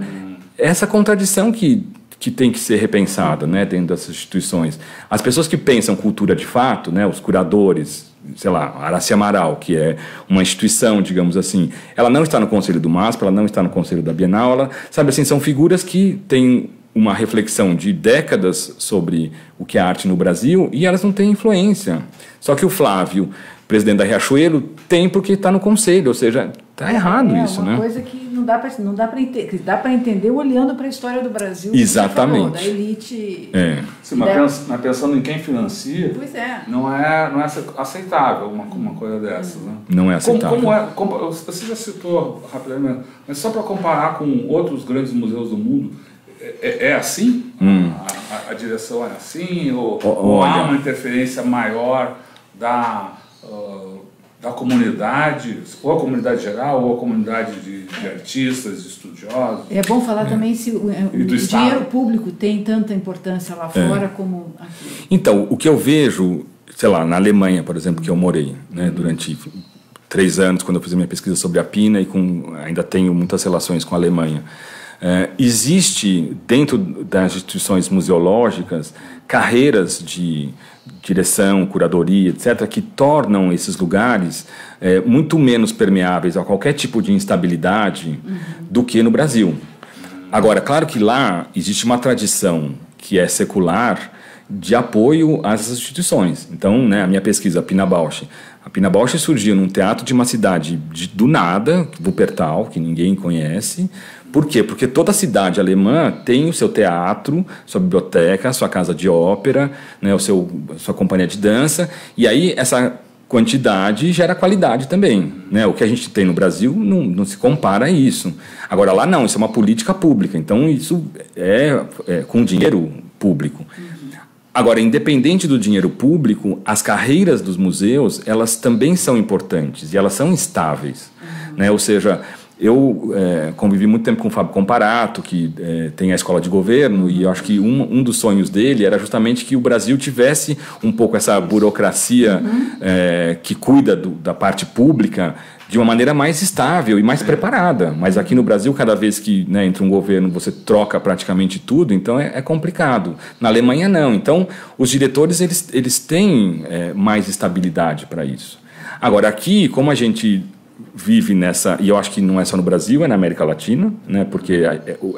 [SPEAKER 3] essa contradição que que tem que ser repensada, né, dentro dessas instituições. As pessoas que pensam cultura de fato, né, os curadores, sei lá, Araci Amaral, que é uma instituição, digamos assim, ela não está no Conselho do MASP, ela não está no Conselho da Bienal, ela, sabe assim, são figuras que têm uma reflexão de décadas sobre o que é arte no Brasil e elas não têm influência. Só que o Flávio, presidente da Riachuelo, tem porque está no conselho, ou seja, está errado isso, né?
[SPEAKER 2] É uma coisa que não dá para entender olhando para a história do Brasil.
[SPEAKER 3] Exatamente.
[SPEAKER 2] Falou, da elite.
[SPEAKER 1] Sim, mas pensando em quem financia,
[SPEAKER 2] pois é.
[SPEAKER 1] Não é aceitável uma coisa dessas, né?
[SPEAKER 3] Não é aceitável.
[SPEAKER 1] Você já citou rapidamente, mas só para comparar com outros grandes museus do mundo, é assim? A direção é assim? Ou há uma interferência maior da comunidade, ou a comunidade geral, ou a comunidade de artistas, de estudiosos?
[SPEAKER 2] É bom falar também se o dinheiro público tem tanta importância lá fora como aqui.
[SPEAKER 3] Então, o que eu vejo, sei lá, na Alemanha, por exemplo, que eu morei, né, durante 3 anos, quando eu fiz a minha pesquisa sobre a Pina, e ainda tenho muitas relações com a Alemanha. Existe, dentro das instituições museológicas, carreiras de direção, curadoria, etc., que tornam esses lugares muito menos permeáveis a qualquer tipo de instabilidade do que no Brasil. Agora, claro que lá existe uma tradição que é secular de apoio às instituições. Então, né, a minha pesquisa, a Pina Bausch. A Pina Bausch surgiu num teatro de uma cidade do nada, Wuppertal, que ninguém conhece. Por quê? Porque toda cidade alemã tem o seu teatro, sua biblioteca, sua casa de ópera, né, sua companhia de dança, e aí essa quantidade gera qualidade também, né? O que a gente tem no Brasil não se compara a isso. Agora lá não, isso é uma política pública, então isso é com dinheiro público. Agora, independente do dinheiro público, as carreiras dos museus, elas também são importantes e elas são estáveis, né? Ou seja, eu convivi muito tempo com o Fábio Comparato, que tem a escola de governo, e eu acho que um dos sonhos dele era justamente que o Brasil tivesse um pouco essa burocracia que cuida da parte pública de uma maneira mais estável e mais preparada. Mas aqui no Brasil, cada vez que, né, entra um governo, você troca praticamente tudo, então é complicado. Na Alemanha, não. Então, os diretores eles têm mais estabilidade para isso. Agora, aqui, como a gente vive nessa, e eu acho que não é só no Brasil, é na América Latina, né, porque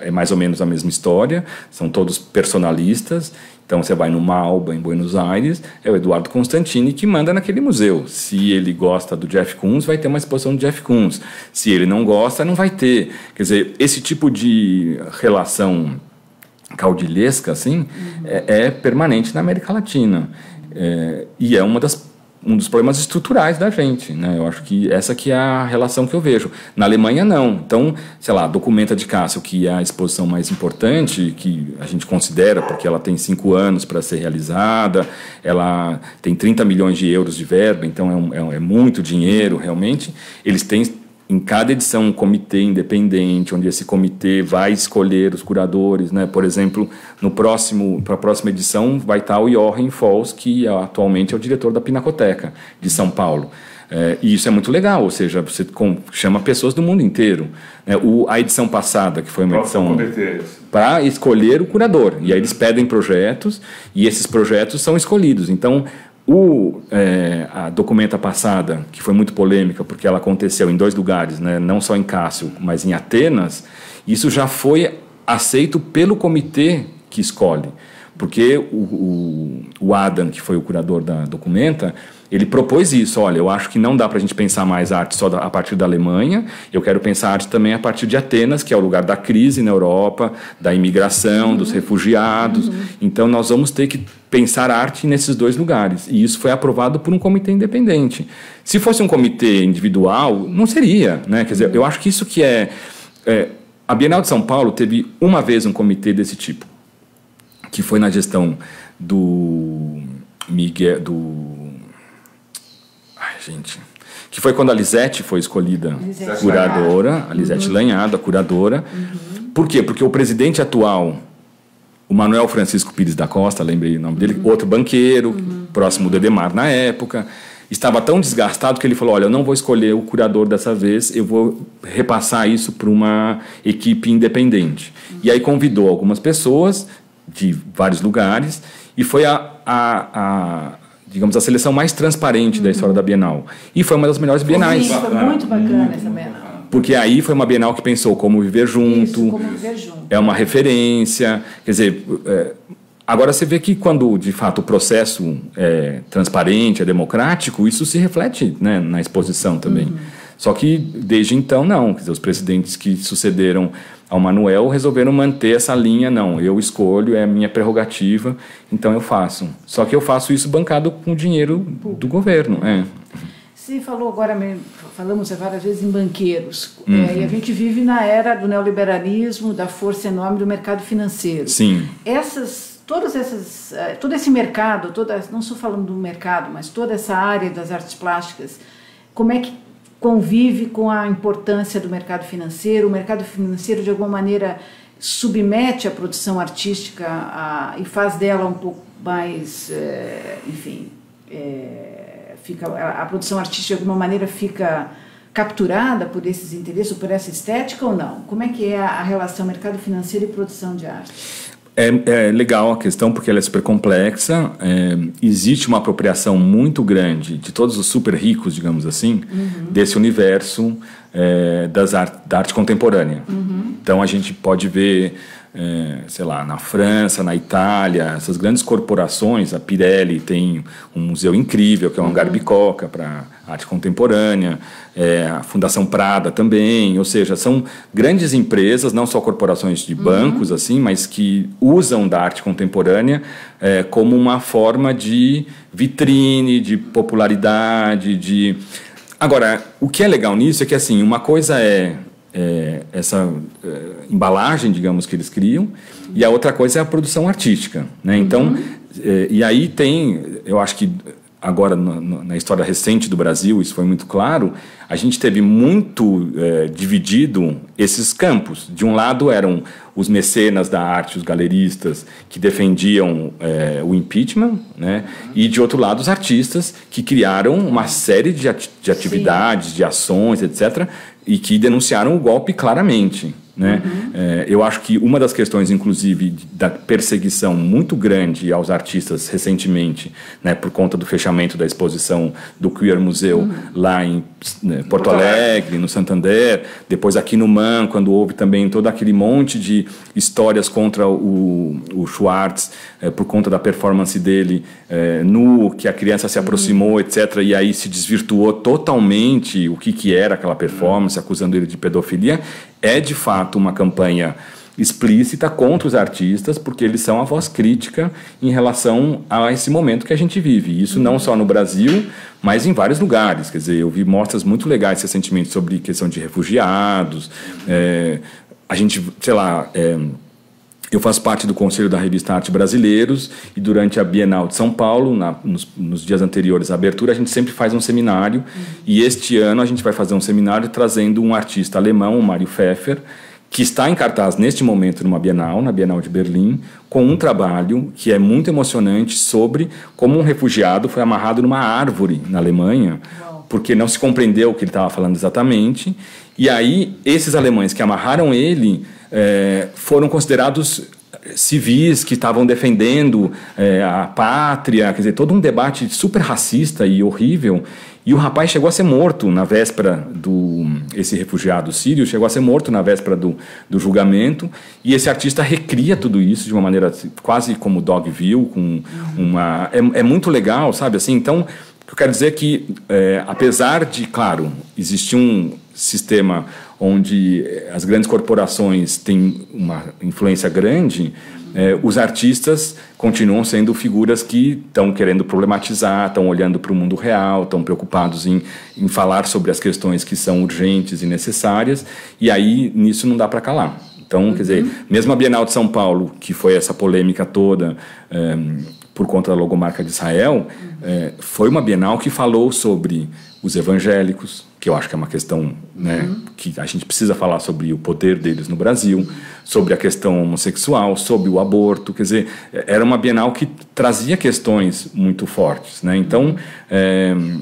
[SPEAKER 3] é mais ou menos a mesma história, são todos personalistas. Então você vai no Malba, em Buenos Aires, é o Eduardo Constantini que manda naquele museu. Se ele gosta do Jeff Koons, vai ter uma exposição do Jeff Koons. Se ele não gosta, não vai ter. Quer dizer, esse tipo de relação caudilhesca assim, é permanente na América Latina. E é um dos problemas estruturais da gente, né? Eu acho que essa que é a relação que eu vejo. Na Alemanha, não. Então, sei lá, Documenta de Cássio, que é a exposição mais importante, que a gente considera, porque ela tem 5 anos para ser realizada, ela tem 30 milhões de euros de verba, então é muito dinheiro, realmente. Eles têm, em cada edição, um comitê independente, onde esse comitê vai escolher os curadores, né? Por exemplo, para a próxima edição vai estar o Jochen Fols, que atualmente é o diretor da Pinacoteca de São Paulo. E isso é muito legal, ou seja, você chama pessoas do mundo inteiro. A edição passada, que foi uma edição para escolher o curador, e aí eles pedem projetos, e esses projetos são escolhidos. Então, a Documenta passada, que foi muito polêmica, porque ela aconteceu em 2 lugares, né, não só em Cássio, mas em Atenas, isso já foi aceito pelo comitê que escolhe. Porque o Adam, que foi o curador da Documenta, ele propôs isso. Olha, eu acho que não dá para a gente pensar mais arte só a partir da Alemanha, eu quero pensar arte também a partir de Atenas, que é o lugar da crise na Europa, da imigração, dos refugiados. Então nós vamos ter que pensar arte nesses 2 lugares. E isso foi aprovado por um comitê independente. Se fosse um comitê individual, não seria, né? Quer dizer, eu acho que isso que a Bienal de São Paulo teve uma vez um comitê desse tipo, que foi na gestão do Miguel, que foi quando a Lisete foi escolhida curadora, a Lisete Lanhado, a curadora. Por quê? Porque o presidente atual, o Manuel Francisco Pires da Costa, lembrei o nome dele, outro banqueiro, próximo do Edemar na época, estava tão desgastado que ele falou, olha, eu não vou escolher o curador dessa vez, eu vou repassar isso para uma equipe independente. E aí convidou algumas pessoas de vários lugares e foi digamos, a seleção mais transparente da história da Bienal. E foi uma das melhores bienais.
[SPEAKER 2] Sim, foi muito bacana essa Bienal.
[SPEAKER 3] Porque aí foi uma Bienal que pensou como viver junto.
[SPEAKER 2] Isso, como viver junto.
[SPEAKER 3] É uma referência. Quer dizer, agora você vê que quando, de fato, o processo é transparente, é democrático, isso se reflete, né, na exposição também. Só que, desde então, não. Quer dizer, os presidentes que sucederam ao Manuel resolveram manter essa linha, não, eu escolho, é a minha prerrogativa, então eu faço. Só que eu faço isso bancado com o dinheiro do governo.
[SPEAKER 2] Você falou agora, falamos várias vezes em banqueiros, e a gente vive na era do neoliberalismo, da força enorme do mercado financeiro.
[SPEAKER 3] Sim.
[SPEAKER 2] Todo esse mercado, não estou falando do mercado, mas toda essa área das artes plásticas, como é que convive com a importância do mercado financeiro? O mercado financeiro, de alguma maneira, submete a produção artística e faz dela um pouco mais, a produção artística, de alguma maneira, fica capturada por esses interesses, por essa estética ou não? Como é que é a relação mercado financeiro e produção de arte?
[SPEAKER 3] É legal a questão porque ela é super complexa, existe uma apropriação muito grande de todos os super ricos, digamos assim, desse universo da arte contemporânea. Então a gente pode ver, sei lá, na França, na Itália, essas grandes corporações, a Pirelli tem um museu incrível, que é o Hangar Bicocca para arte contemporânea, a Fundação Prada também, ou seja, são grandes empresas, não só corporações de bancos, assim, mas que usam da arte contemporânea como uma forma de vitrine, de popularidade, Agora, o que é legal nisso é que, assim, uma coisa é essa embalagem, digamos, que eles criam, e a outra coisa é a produção artística, né? Então, e aí eu acho que agora na história recente do Brasil, isso foi muito claro, a gente teve muito dividido esses campos. De um lado eram os mecenas da arte, os galeristas, que defendiam o impeachment, né? E de outro lado os artistas, que criaram uma série de atividades, de ações, etc., e que denunciaram o golpe claramente, né? Eu acho que uma das questões, inclusive, da perseguição muito grande aos artistas recentemente, né, por conta do fechamento da exposição do Queer Museu lá em Porto Alegre, no Santander, depois aqui no MAN, quando houve também todo aquele monte de histórias contra o Schwartz, por conta da performance dele nu, que a criança se aproximou, etc., e aí se desvirtuou totalmente o que era aquela performance, acusando ele de pedofilia. É, de fato, uma campanha explícita contra os artistas, porque eles são a voz crítica em relação a esse momento que a gente vive. Isso não só no Brasil, mas em vários lugares. Quer dizer, eu vi mostras muito legais recentemente sobre questão de refugiados. A gente, sei lá... Eu faço parte do Conselho da Revista Arte Brasileiros e durante a Bienal de São Paulo, nos dias anteriores à abertura, a gente sempre faz um seminário e este ano a gente vai fazer um seminário trazendo um artista alemão, o Mário Pfeffer, que está em cartaz neste momento numa Bienal, na Bienal de Berlim, com um trabalho que é muito emocionante sobre como um refugiado foi amarrado numa árvore na Alemanha, porque não se compreendeu o que ele estava falando exatamente, e aí esses alemães que amarraram ele foram considerados civis que estavam defendendo a pátria, quer dizer, todo um debate super racista e horrível, e o rapaz chegou a ser morto na véspera esse refugiado sírio chegou a ser morto na véspera do julgamento, e esse artista recria tudo isso de uma maneira quase como Dogville, com é muito legal, sabe, assim. Então, o que eu quero dizer é que, apesar de, claro, existir um sistema onde as grandes corporações têm uma influência grande, os artistas continuam sendo figuras que estão querendo problematizar, estão olhando para o mundo real, estão preocupados em falar sobre as questões que são urgentes e necessárias, e aí nisso não dá para calar. Então, quer dizer, mesmo a Bienal de São Paulo, que foi essa polêmica toda por conta da logomarca de Israel, foi uma Bienal que falou sobre os evangélicos, que eu acho que é uma questão, né, que a gente precisa falar sobre o poder deles no Brasil, sobre a questão homossexual, sobre o aborto, quer dizer, era uma Bienal que trazia questões muito fortes, né? Então,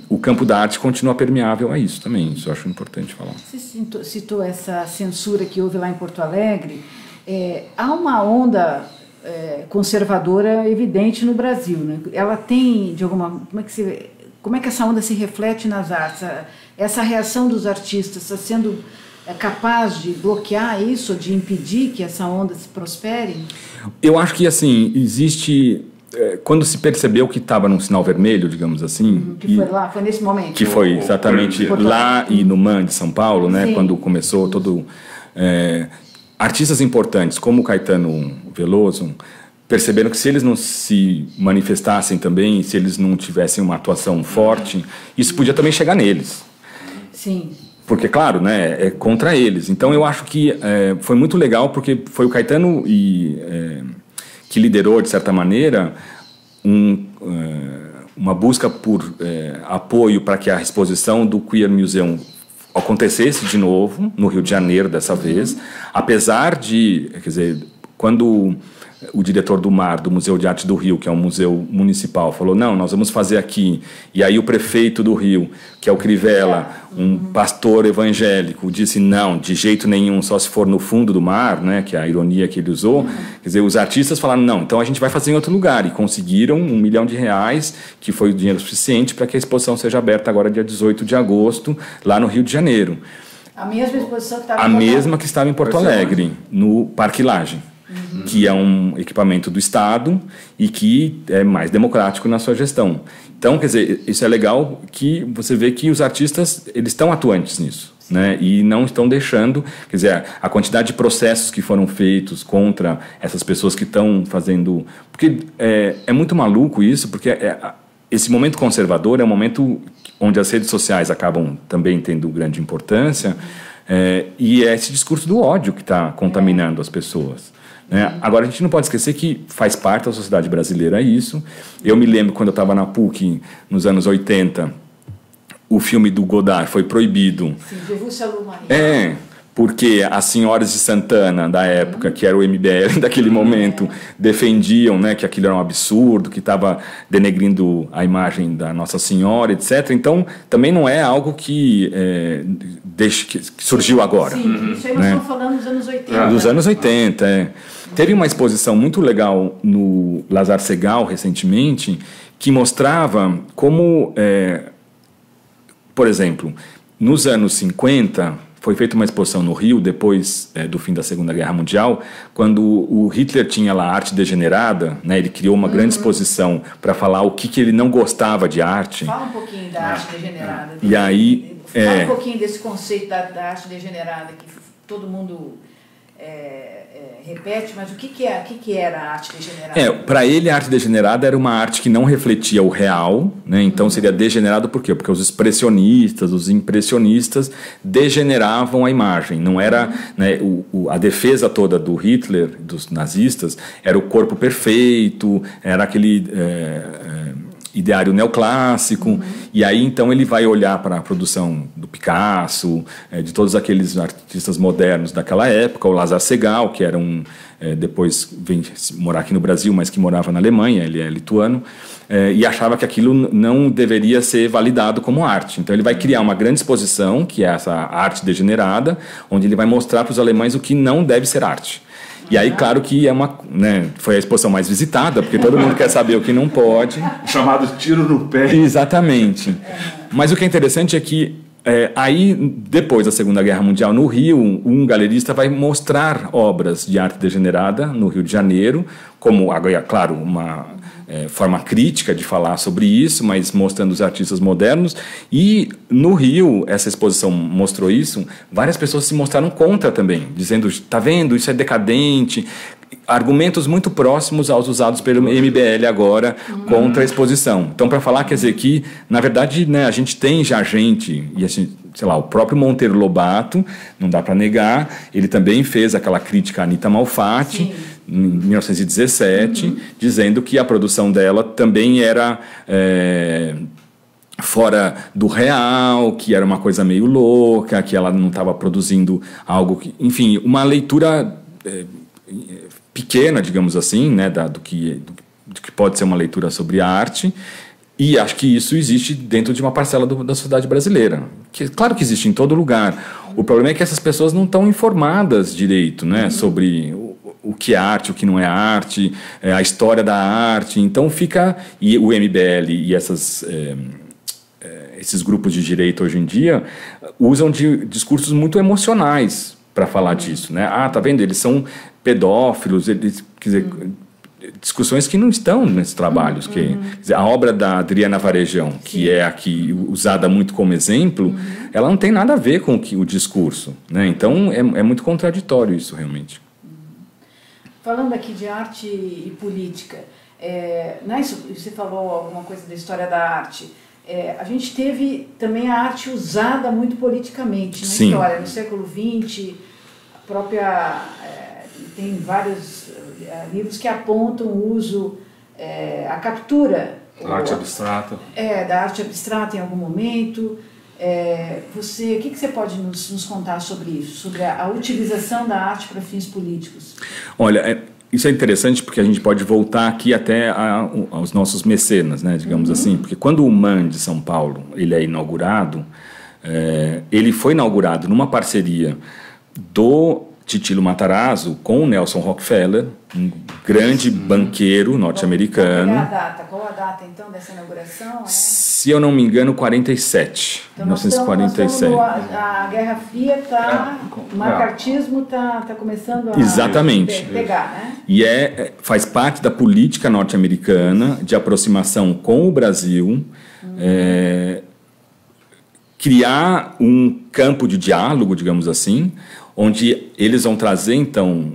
[SPEAKER 3] o campo da arte continua permeável a isso também, isso eu acho importante falar.
[SPEAKER 2] Você citou essa censura que houve lá em Porto Alegre, há uma onda conservadora evidente no Brasil, né? Ela tem, de alguma... Como é que essa onda se reflete nas artes? Essa reação dos artistas está sendo capaz de bloquear isso, de impedir que essa onda se prospere?
[SPEAKER 3] Eu acho que, assim, existe... quando se percebeu que estava num sinal vermelho, digamos assim...
[SPEAKER 2] Foi nesse momento?
[SPEAKER 3] Que foi exatamente lá e no MAN de São Paulo, né? Sim. Quando começou todo... artistas importantes, como o Caetano Veloso, perceberam que se eles não se manifestassem também, se eles não tivessem uma atuação forte, isso podia também chegar neles.
[SPEAKER 2] Sim.
[SPEAKER 3] Porque, claro, né, é contra eles. Então, eu acho que foi muito legal, porque foi o Caetano que liderou, de certa maneira, uma busca por apoio para que a exposição do Queer Museum acontecesse de novo, no Rio de Janeiro, dessa vez, apesar de, quer dizer, quando o diretor do MAR, do Museu de Arte do Rio, que é um museu municipal, falou, não, nós vamos fazer aqui, e aí o prefeito do Rio, que é o Crivella, um pastor evangélico, disse, não, de jeito nenhum, só se for no fundo do mar, né, que é a ironia que ele usou, quer dizer, os artistas falaram, não, então a gente vai fazer em outro lugar, e conseguiram R$1 milhão, que foi o dinheiro suficiente para que a exposição seja aberta agora dia 18 de agosto, lá no Rio de Janeiro.
[SPEAKER 2] A mesma exposição que estava
[SPEAKER 3] em Porto Alegre? A mesma que estava em Porto Alegre, no Parque Lage. Que é um equipamento do Estado e que é mais democrático na sua gestão. Então, quer dizer, isso é legal que você vê que os artistas, eles estão atuantes nisso, né? E não estão deixando, quer dizer, a quantidade de processos que foram feitos contra essas pessoas que estão fazendo... Porque é muito maluco isso, porque esse momento conservador é um momento onde as redes sociais acabam também tendo grande importância, e é esse discurso do ódio que está contaminando as pessoas. Agora, a gente não pode esquecer que faz parte da sociedade brasileira isso. Eu me lembro quando eu estava na PUC, nos anos 80, o filme do Godard foi proibido.
[SPEAKER 2] Sim,
[SPEAKER 3] porque as senhoras de Santana, da época, que era o MBL daquele momento, defendiam, né, que aquilo era um absurdo, que estava denegrindo a imagem da Nossa Senhora, etc. Então, também não é algo que surgiu agora.
[SPEAKER 2] Sim, isso aí nós estamos falando dos anos 80.
[SPEAKER 3] Dos anos 80, Teve uma exposição muito legal no Lazar Segal, recentemente, que mostrava como, por exemplo, nos anos 50, foi feita uma exposição no Rio, depois do fim da Segunda Guerra Mundial, quando o Hitler tinha lá a arte degenerada, né, ele criou uma grande exposição para falar o que ele não gostava de arte.
[SPEAKER 2] Fala um pouquinho da arte degenerada.
[SPEAKER 3] E aí...
[SPEAKER 2] Fala um pouquinho desse conceito da arte degenerada, que todo mundo... repete, mas o que era a arte degenerada?
[SPEAKER 3] Para ele, a arte degenerada era uma arte que não refletia o real, né? Então seria degenerado por quê? Porque os expressionistas, os impressionistas degeneravam a imagem. Não era, né, a defesa toda do Hitler, dos nazistas, era o corpo perfeito, era aquele ideário neoclássico, e aí então ele vai olhar para a produção do Picasso, de todos aqueles artistas modernos daquela época, o Lazar Segal, que era depois vem morar aqui no Brasil, mas que morava na Alemanha, ele é lituano, e achava que aquilo não deveria ser validado como arte. Então ele vai criar uma grande exposição, que é essa arte degenerada, onde ele vai mostrar para os alemães o que não deve ser arte. E aí, claro que foi a exposição mais visitada, porque todo mundo quer saber o que não pode.
[SPEAKER 1] Chamado tiro no pé.
[SPEAKER 3] Exatamente. Mas o que é interessante é que, aí, depois da Segunda Guerra Mundial, no Rio, um galerista vai mostrar obras de arte degenerada no Rio de Janeiro, como, claro, uma forma crítica de falar sobre isso, mas mostrando os artistas modernos. E no Rio, essa exposição mostrou isso, várias pessoas se mostraram contra também, dizendo, tá vendo, isso é decadente, argumentos muito próximos aos usados pelo MBL agora contra a exposição. Então, para falar, quer dizer que, na verdade, né, a gente tem já gente, e assim, sei lá, o próprio Monteiro Lobato, não dá para negar, ele também fez aquela crítica à Anita Malfatti, sim, em 1917, dizendo que a produção dela também era fora do real, que era uma coisa meio louca, que ela não estava produzindo algo que, enfim, uma leitura pequena, digamos assim, né, do que pode ser uma leitura sobre arte. E acho que isso existe dentro de uma parcela da sociedade brasileira. Claro que existe em todo lugar. O problema é que essas pessoas não estão informadas direito, né, sobre o que é arte, o que não é arte, a história da arte. Então fica... E o MBL e esses grupos de direita hoje em dia usam de discursos muito emocionais para falar disso, né? Ah, tá vendo? Eles são pedófilos, eles, quer dizer, discussões que não estão nesses trabalhos. Quer dizer, a obra da Adriana Varejão, que é aqui usada muito como exemplo, ela não tem nada a ver com o discurso, né? Então é muito contraditório isso, realmente.
[SPEAKER 2] Falando aqui de arte e política, você falou alguma coisa da história da arte. A gente teve também a arte usada muito politicamente na história, no século XX, a própria... tem vários livros que apontam o uso, a captura...
[SPEAKER 1] Arte abstrata.
[SPEAKER 2] Da arte abstrata em algum momento. O que você pode nos contar sobre isso, sobre a utilização da arte para fins políticos?
[SPEAKER 3] Olha, isso é interessante porque a gente pode voltar aqui até aos nossos mecenas, né, digamos assim, porque quando o MAN de São Paulo ele é inaugurado, ele foi inaugurado numa parceria do Titilo Matarazzo com o Nelson Rockefeller, um grande banqueiro norte-americano.
[SPEAKER 2] Qual a data, então, dessa inauguração?
[SPEAKER 3] Se eu não me engano, 47.
[SPEAKER 2] Então,
[SPEAKER 3] 1947.
[SPEAKER 2] A Guerra Fria o macartismo está começando a
[SPEAKER 3] Exatamente.
[SPEAKER 2] pegar, né?
[SPEAKER 3] E faz parte da política norte-americana de aproximação com o Brasil, criar um campo de diálogo, digamos assim, onde eles vão trazer, então,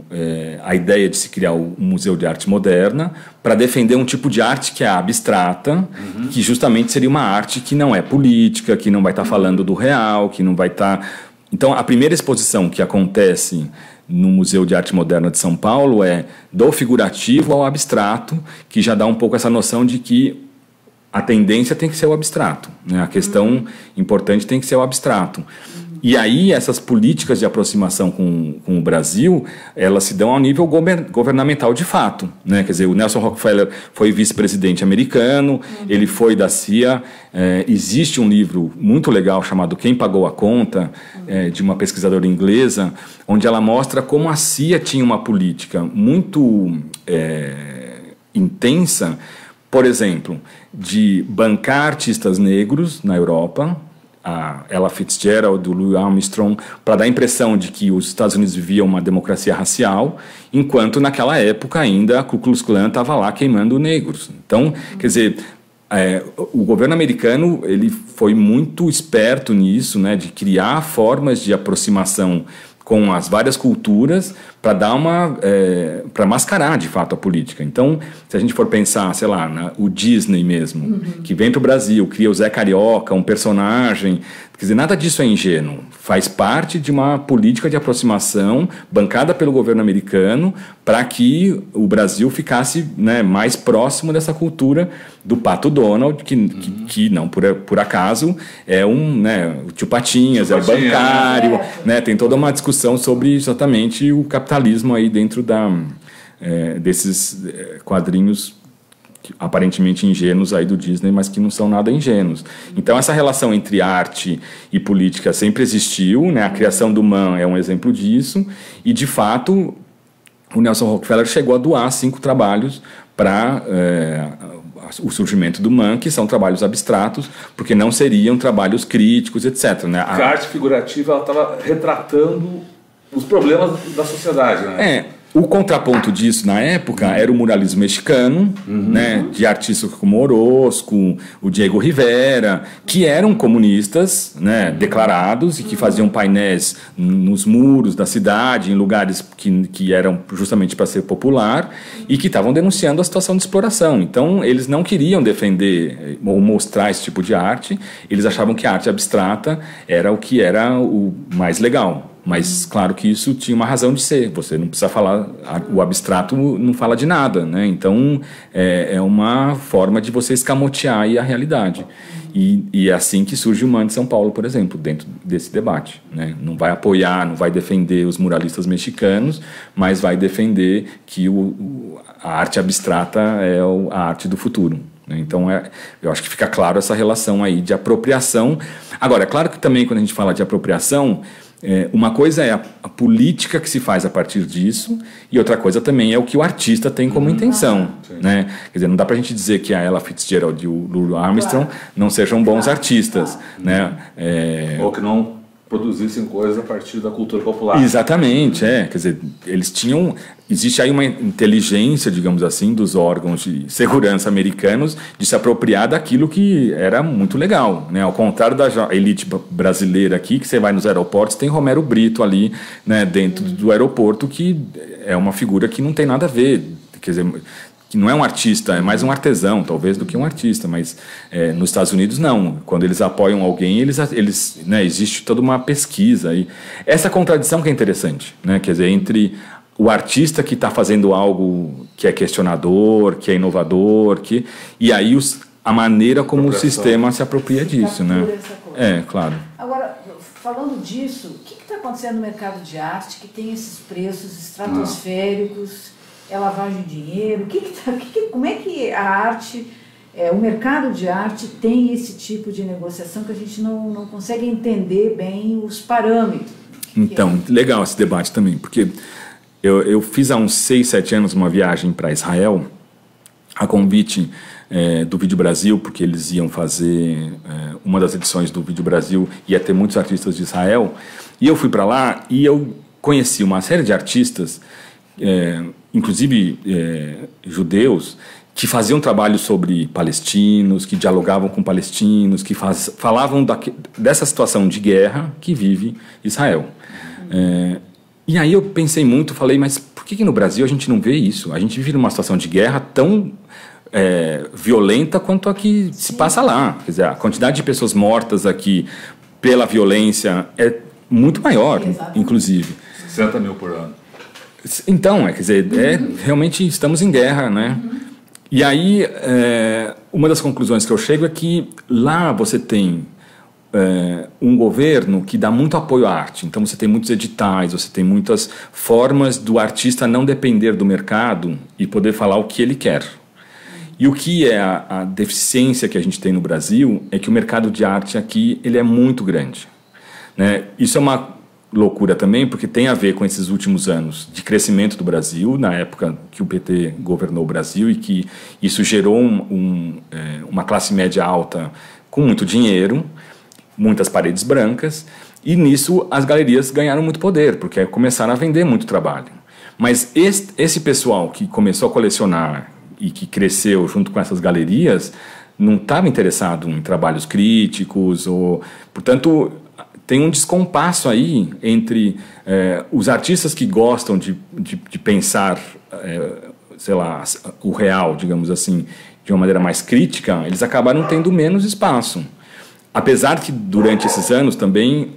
[SPEAKER 3] a ideia de se criar um museu de arte moderna para defender um tipo de arte que é abstrata, que justamente seria uma arte que não é política, que não vai estar falando do real, que não vai estar... Então, a primeira exposição que acontece no Museu de Arte Moderna de São Paulo é do figurativo ao abstrato, que já dá um pouco essa noção de que a tendência tem que ser o abstrato, né? A questão importante tem que ser o abstrato. E aí essas políticas de aproximação com o Brasil, elas se dão ao nível governamental de fato, né? Quer dizer, o Nelson Rockefeller foi vice-presidente americano, ele foi da CIA. Existe um livro muito legal chamado Quem Pagou a Conta, de uma pesquisadora inglesa, onde ela mostra como a CIA tinha uma política muito intensa, por exemplo, de bancar artistas negros na Europa, a Ella Fitzgerald, o Louis Armstrong, para dar a impressão de que os Estados Unidos viviam uma democracia racial, enquanto naquela época ainda a Ku Klux Klan estava lá queimando negros. Então, quer dizer, o governo americano ele foi muito esperto nisso, né, de criar formas de aproximação com as várias culturas para dar para mascarar de fato a política. Então, se a gente for pensar, sei lá, o Disney mesmo, que vem para o Brasil, cria o Zé Carioca, um personagem, quer dizer, nada disso é ingênuo. Faz parte de uma política de aproximação bancada pelo governo americano para que o Brasil ficasse, né, mais próximo dessa cultura do Pato Donald, que não por acaso é o Tio Patinhas, é o bancário, né, tem toda uma discussão sobre exatamente o capitalismo aí dentro desses quadrinhos aparentemente ingênuos aí do Disney, mas que não são nada ingênuos. Então essa relação entre arte e política sempre existiu, né? A criação do MAN é um exemplo disso, e de fato o Nelson Rockefeller chegou a doar 5 trabalhos para o surgimento do MAN, que são trabalhos abstratos, porque não seriam trabalhos críticos, etc. Né?
[SPEAKER 1] A arte figurativa ela estava retratando os problemas da sociedade, né?
[SPEAKER 3] O contraponto disso, na época, era o muralismo mexicano, né, de artistas como Orozco, o Diego Rivera, que eram comunistas, né, declarados e que faziam painéis nos muros da cidade, em lugares que eram justamente para ser popular e que estavam denunciando a situação de exploração. Então, eles não queriam defender ou mostrar esse tipo de arte, eles achavam que a arte abstrata era o que era o mais legal. Mas, claro que isso tinha uma razão de ser. Você não precisa falar... O abstrato não fala de nada, né? Então, é uma forma de você escamotear aí a realidade. E é assim que surge o MAN de São Paulo, por exemplo, dentro desse debate, né? Não vai apoiar, não vai defender os muralistas mexicanos, mas vai defender que a arte abstrata é a arte do futuro. Então, eu acho que fica claro essa relação aí de apropriação. Agora, é claro que também quando a gente fala de apropriação, uma coisa é a política que se faz a partir disso, e outra coisa também é o que o artista tem como intenção. Né? Quer dizer, não dá para a gente dizer que a Ella Fitzgerald e o Louis Armstrong não sejam bons artistas. Né?
[SPEAKER 1] Ou que não produzissem coisas a partir da cultura popular.
[SPEAKER 3] Exatamente, quer dizer, eles tinham... Existe aí uma inteligência, digamos assim, dos órgãos de segurança americanos de se apropriar daquilo que era muito legal, né? Ao contrário da elite brasileira aqui, que você vai nos aeroportos, tem Romero Brito ali, né, dentro do aeroporto, que é uma figura que não tem nada a ver, quer dizer... que não é um artista, é mais um artesão, talvez, do que um artista, mas nos Estados Unidos não. Quando eles apoiam alguém, né, existe toda uma pesquisa aí. Essa contradição que é interessante, né, quer dizer, entre o artista que está fazendo algo que é questionador, que é inovador, e aí a maneira como o sistema se apropria disso, né? Claro.
[SPEAKER 2] Agora, falando disso, o que está acontecendo no mercado de arte que tem esses preços estratosféricos? É lavagem de dinheiro? Como é que a arte, o mercado de arte tem esse tipo de negociação que a gente não consegue entender bem os parâmetros?
[SPEAKER 3] Então, legal esse debate também, porque eu fiz há uns 6, 7 anos uma viagem para Israel, a convite do Vídeo Brasil, porque eles iam fazer uma das edições do Vídeo Brasil, ia ter muitos artistas de Israel, e eu fui para lá e eu conheci uma série de artistas, inclusive judeus, que faziam trabalho sobre palestinos, que dialogavam com palestinos, que falavam dessa situação de guerra que vive Israel. E aí eu pensei muito, falei, mas por que no Brasil a gente não vê isso? A gente vive numa situação de guerra tão violenta quanto a que se passa lá. Quer dizer, a quantidade de pessoas mortas aqui pela violência é muito maior, inclusive.
[SPEAKER 1] 60 mil por ano.
[SPEAKER 3] Então, quer dizer, realmente estamos em guerra, né? E aí, uma das conclusões que eu chego é que lá você tem um governo que dá muito apoio à arte. Então você tem muitos editais, você tem muitas formas do artista não depender do mercado e poder falar o que ele quer. E o que é a deficiência que a gente tem no Brasil é que o mercado de arte aqui ele é muito grande. Né? Isso é uma loucura também, porque tem a ver com esses últimos anos de crescimento do Brasil, na época que o PT governou o Brasil, e que isso gerou uma classe média alta com muito dinheiro, muitas paredes brancas, e nisso as galerias ganharam muito poder, porque começaram a vender muito trabalho. Mas esse pessoal que começou a colecionar e que cresceu junto com essas galerias não estava interessado em trabalhos críticos, portanto... Tem um descompasso aí entre os artistas que gostam de pensar, sei lá, o real, digamos assim, de uma maneira mais crítica, eles acabaram tendo menos espaço. Apesar que durante esses anos também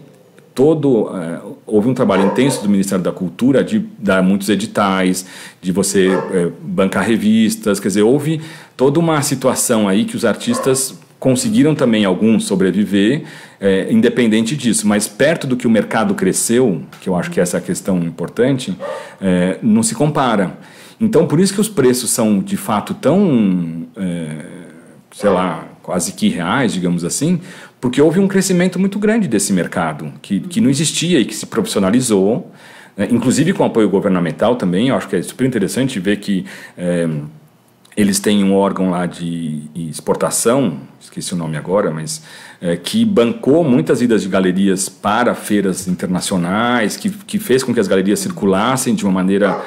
[SPEAKER 3] houve um trabalho intenso do Ministério da Cultura de dar muitos editais, de você bancar revistas, quer dizer, houve toda uma situação aí que os artistas conseguiram também alguns sobreviver, independente disso, mas perto do que o mercado cresceu, que eu acho que essa é a questão importante, não se compara. Então, por isso que os preços são, de fato, tão, sei lá, quase que reais, digamos assim, porque houve um crescimento muito grande desse mercado, que não existia e que se profissionalizou, inclusive com apoio governamental também. Eu acho que é super interessante ver que eles têm um órgão lá de exportação, esqueci o nome agora, mas que bancou muitas idas de galerias para feiras internacionais, que fez com que as galerias circulassem de uma maneira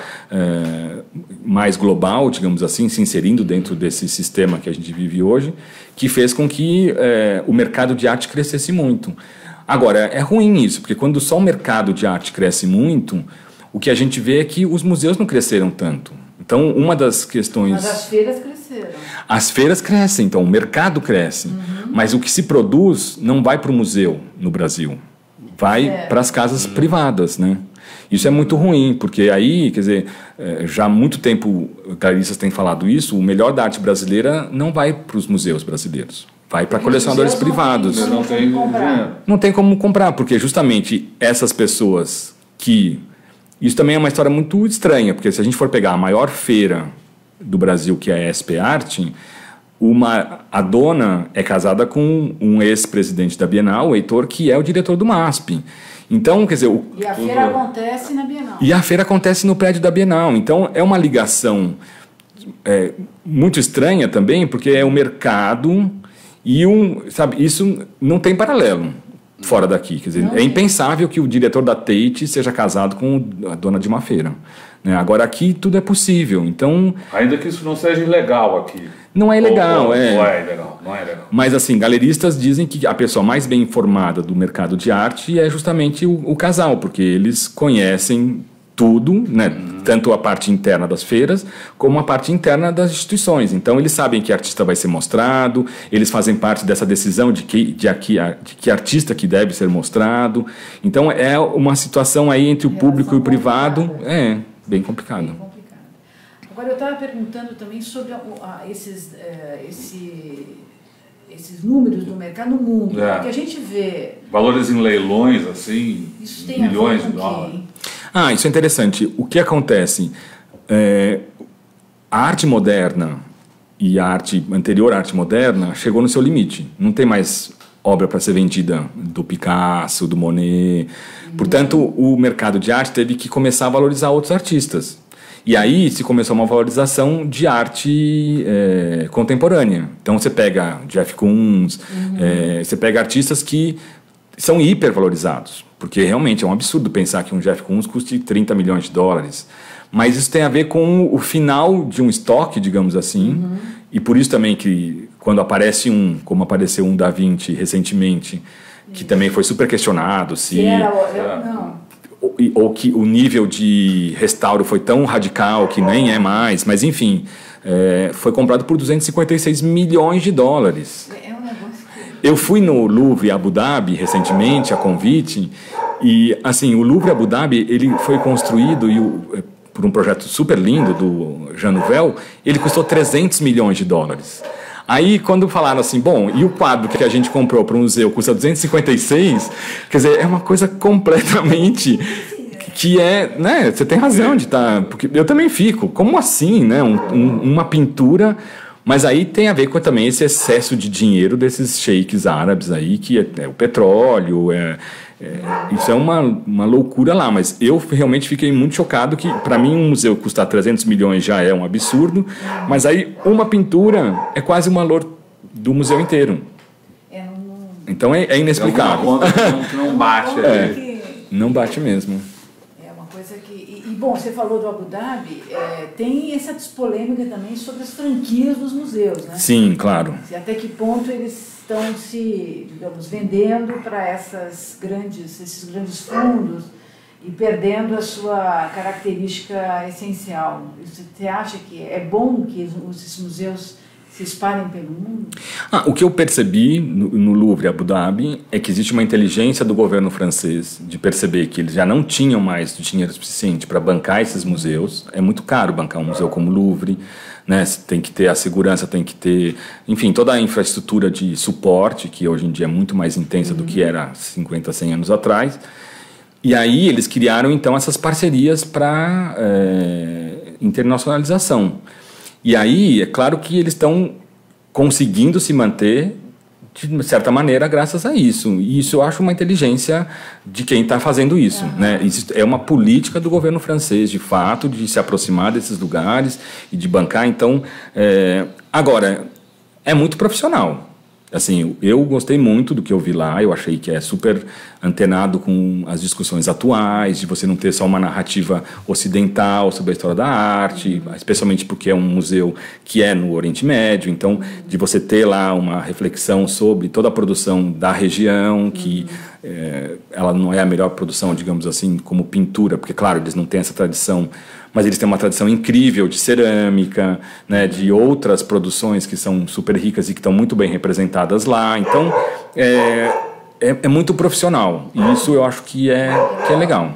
[SPEAKER 3] mais global, digamos assim, se inserindo dentro desse sistema que a gente vive hoje, que fez com que o mercado de arte crescesse muito. Agora, é ruim isso, porque quando só o mercado de arte cresce muito, o que a gente vê é que os museus não cresceram tanto. Então, uma das questões...
[SPEAKER 2] Mas as feiras cresceram.
[SPEAKER 3] As feiras crescem, então o mercado cresce. Mas o que se produz não vai para o museu no Brasil. vai para as casas privadas, né? Isso é muito ruim, porque aí, quer dizer, já há muito tempo galeristas têm falado isso, o melhor da arte brasileira não vai para os museus brasileiros, vai para colecionadores privados. Não tem como comprar, porque justamente essas pessoas que... Isso também é uma história muito estranha, porque se a gente for pegar a maior feira do Brasil, que é a SP Arte, a dona é casada com um ex-presidente da Bienal, o Heitor, que é o diretor do MASP. Então, quer dizer...
[SPEAKER 2] E a feira acontece na Bienal.
[SPEAKER 3] E a feira acontece no prédio da Bienal. Então, é uma ligação muito estranha também, porque é o mercado e sabe, isso não tem paralelo fora daqui. Quer dizer, é impensável que o diretor da Tate seja casado com a dona de uma feira. Né? Agora, aqui tudo é possível. Então...
[SPEAKER 1] Ainda que isso não seja ilegal aqui.
[SPEAKER 3] Não é ilegal,
[SPEAKER 1] não é legal.
[SPEAKER 3] Mas, assim, galeristas dizem que a pessoa mais bem informada do mercado de arte é justamente o casal, porque eles conhecem tudo, né? Tanto a parte interna das feiras, como a parte interna das instituições. Então, eles sabem que artista vai ser mostrado, eles fazem parte dessa decisão de que artista que deve ser mostrado. Então, é uma situação aí entre o público e o privado, bem complicada.
[SPEAKER 2] Agora, eu estava perguntando também sobre esses números do mercado no mundo, porque a gente vê...
[SPEAKER 1] Valores em leilões, assim,
[SPEAKER 2] isso tem
[SPEAKER 1] milhões de dólares.
[SPEAKER 3] Isso é interessante. O que acontece? A arte moderna e a anterior arte moderna chegou no seu limite. Não tem mais obra para ser vendida do Picasso, do Monet. Portanto, o mercado de arte teve que começar a valorizar outros artistas. E aí se começou uma valorização de arte contemporânea. Então você pega Jeff Koons, você pega artistas que são hipervalorizados, porque realmente é um absurdo pensar que um Jeff Koons custe 30 milhões de dólares. Mas isso tem a ver com o final de um estoque, digamos assim, e por isso também que quando aparece como apareceu um Da Vinci recentemente, que também foi super questionado se... Ou que o nível de restauro foi tão radical que nem é mais, mas enfim, foi comprado por 256 milhões de dólares. Eu fui no Louvre Abu Dhabi recentemente, a convite, e assim, o Louvre Abu Dhabi ele foi construído por um projeto super lindo do Jean Nouvel, ele custou 300 milhões de dólares. Aí, quando falaram assim, bom, e o quadro que a gente comprou para o museu custa 256, quer dizer, é uma coisa completamente que né, você tem razão de estar, porque eu também fico, como assim, né, uma pintura, mas aí tem a ver com também esse excesso de dinheiro desses sheiks árabes aí, que é o petróleo, isso é uma loucura lá, mas eu realmente fiquei muito chocado que, para mim, um museu custar 300 milhões já é um absurdo, mas aí uma pintura é quase o valor do museu inteiro. Então é inexplicável.
[SPEAKER 1] É uma conta que não bate.
[SPEAKER 3] Não bate mesmo.
[SPEAKER 2] É uma coisa que... E bom, você falou do Abu Dhabi, tem essa polêmica também sobre as franquias dos museus, né?
[SPEAKER 3] Sim, claro.
[SPEAKER 2] Até que ponto eles estão se, digamos, vendendo para esses grandes fundos e perdendo a sua característica essencial. Você acha que é bom que esses museus se espalhem pelo mundo?
[SPEAKER 3] O que eu percebi no Louvre Abu Dhabi é que existe uma inteligência do governo francês de perceber que eles já não tinham mais dinheiro suficiente para bancar esses museus. É muito caro bancar um museu como o Louvre, né? Tem que ter a segurança, tem que ter, enfim, toda a infraestrutura de suporte, que hoje em dia é muito mais intensa do que era 50, 100 anos atrás. E aí eles criaram, então, essas parcerias para internacionalização. E aí, é claro que eles estão conseguindo se manter de certa maneira graças a isso. E isso eu acho uma inteligência de quem está fazendo isso. Né? Isso é uma política do governo francês, de fato, de se aproximar desses lugares e de bancar. Então, agora, é muito profissional. Assim, eu gostei muito do que eu vi lá, eu achei que é super antenado com as discussões atuais, de você não ter só uma narrativa ocidental sobre a história da arte, especialmente porque é um museu que é no Oriente Médio, então de você ter lá uma reflexão sobre toda a produção da região, que ela não é a melhor produção, digamos assim, como pintura, porque claro, eles não têm essa tradição, mas eles têm uma tradição incrível de cerâmica, né, de outras produções que são super ricas e que estão muito bem representadas lá. Então, é muito profissional. E isso eu acho que é legal.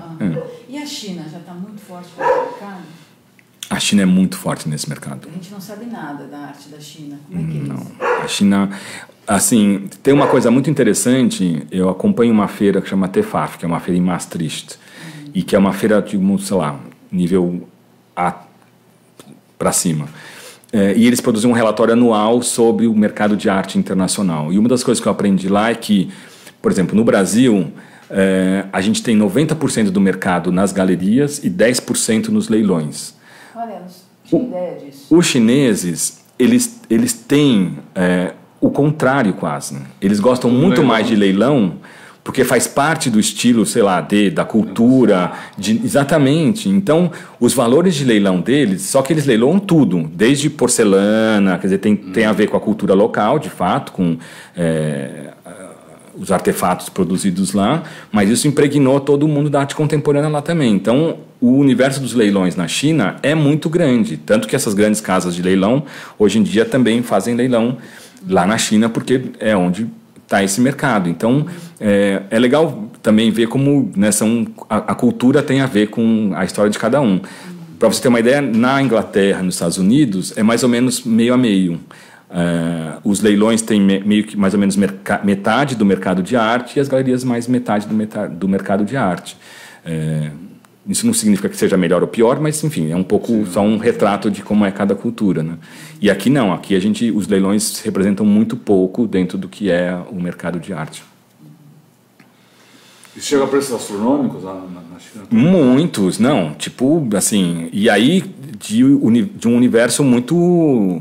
[SPEAKER 2] E a China já está muito forte nesse mercado?
[SPEAKER 3] A China é muito forte nesse mercado.
[SPEAKER 2] A gente não sabe nada da arte da China. Como é que é isso?
[SPEAKER 3] Não. A China, assim, tem uma coisa muito interessante. Eu acompanho uma feira que chama TEFAF, que é uma feira em Maastricht. E que é uma feira de, sei lá, nível A para cima. E eles produzem um relatório anual sobre o mercado de arte internacional. E uma das coisas que eu aprendi lá é que, por exemplo, no Brasil, a gente tem 90% do mercado nas galerias e 10% nos leilões.
[SPEAKER 2] Olha, não tinha ideia disso.
[SPEAKER 3] Os chineses, eles têm o contrário quase. Eles gostam muito mais de leilão, porque faz parte do estilo, sei lá, da cultura. Exatamente. Então, os valores de leilão deles, só que eles leiloam tudo, desde porcelana, quer dizer, tem a ver com a cultura local, de fato, com os artefatos produzidos lá, mas isso impregnou todo o mundo da arte contemporânea lá também. Então, o universo dos leilões na China é muito grande, tanto que essas grandes casas de leilão, hoje em dia, também fazem leilão lá na China, porque é onde está esse mercado. Então, é legal também ver como, né, a cultura tem a ver com a história de cada um. Para você ter uma ideia, na Inglaterra, nos Estados Unidos, é mais ou menos meio a meio. Os leilões têm meio que mais ou menos metade do mercado de arte e as galerias mais metade do mercado de arte. Isso não significa que seja melhor ou pior, mas, enfim, é um pouco só um retrato de como é cada cultura, né? E aqui não, aqui os leilões representam muito pouco dentro do que é o mercado de arte.
[SPEAKER 1] E chega a preços astronômicos na China?
[SPEAKER 3] Muitos, não, tipo, assim, e aí de um universo muito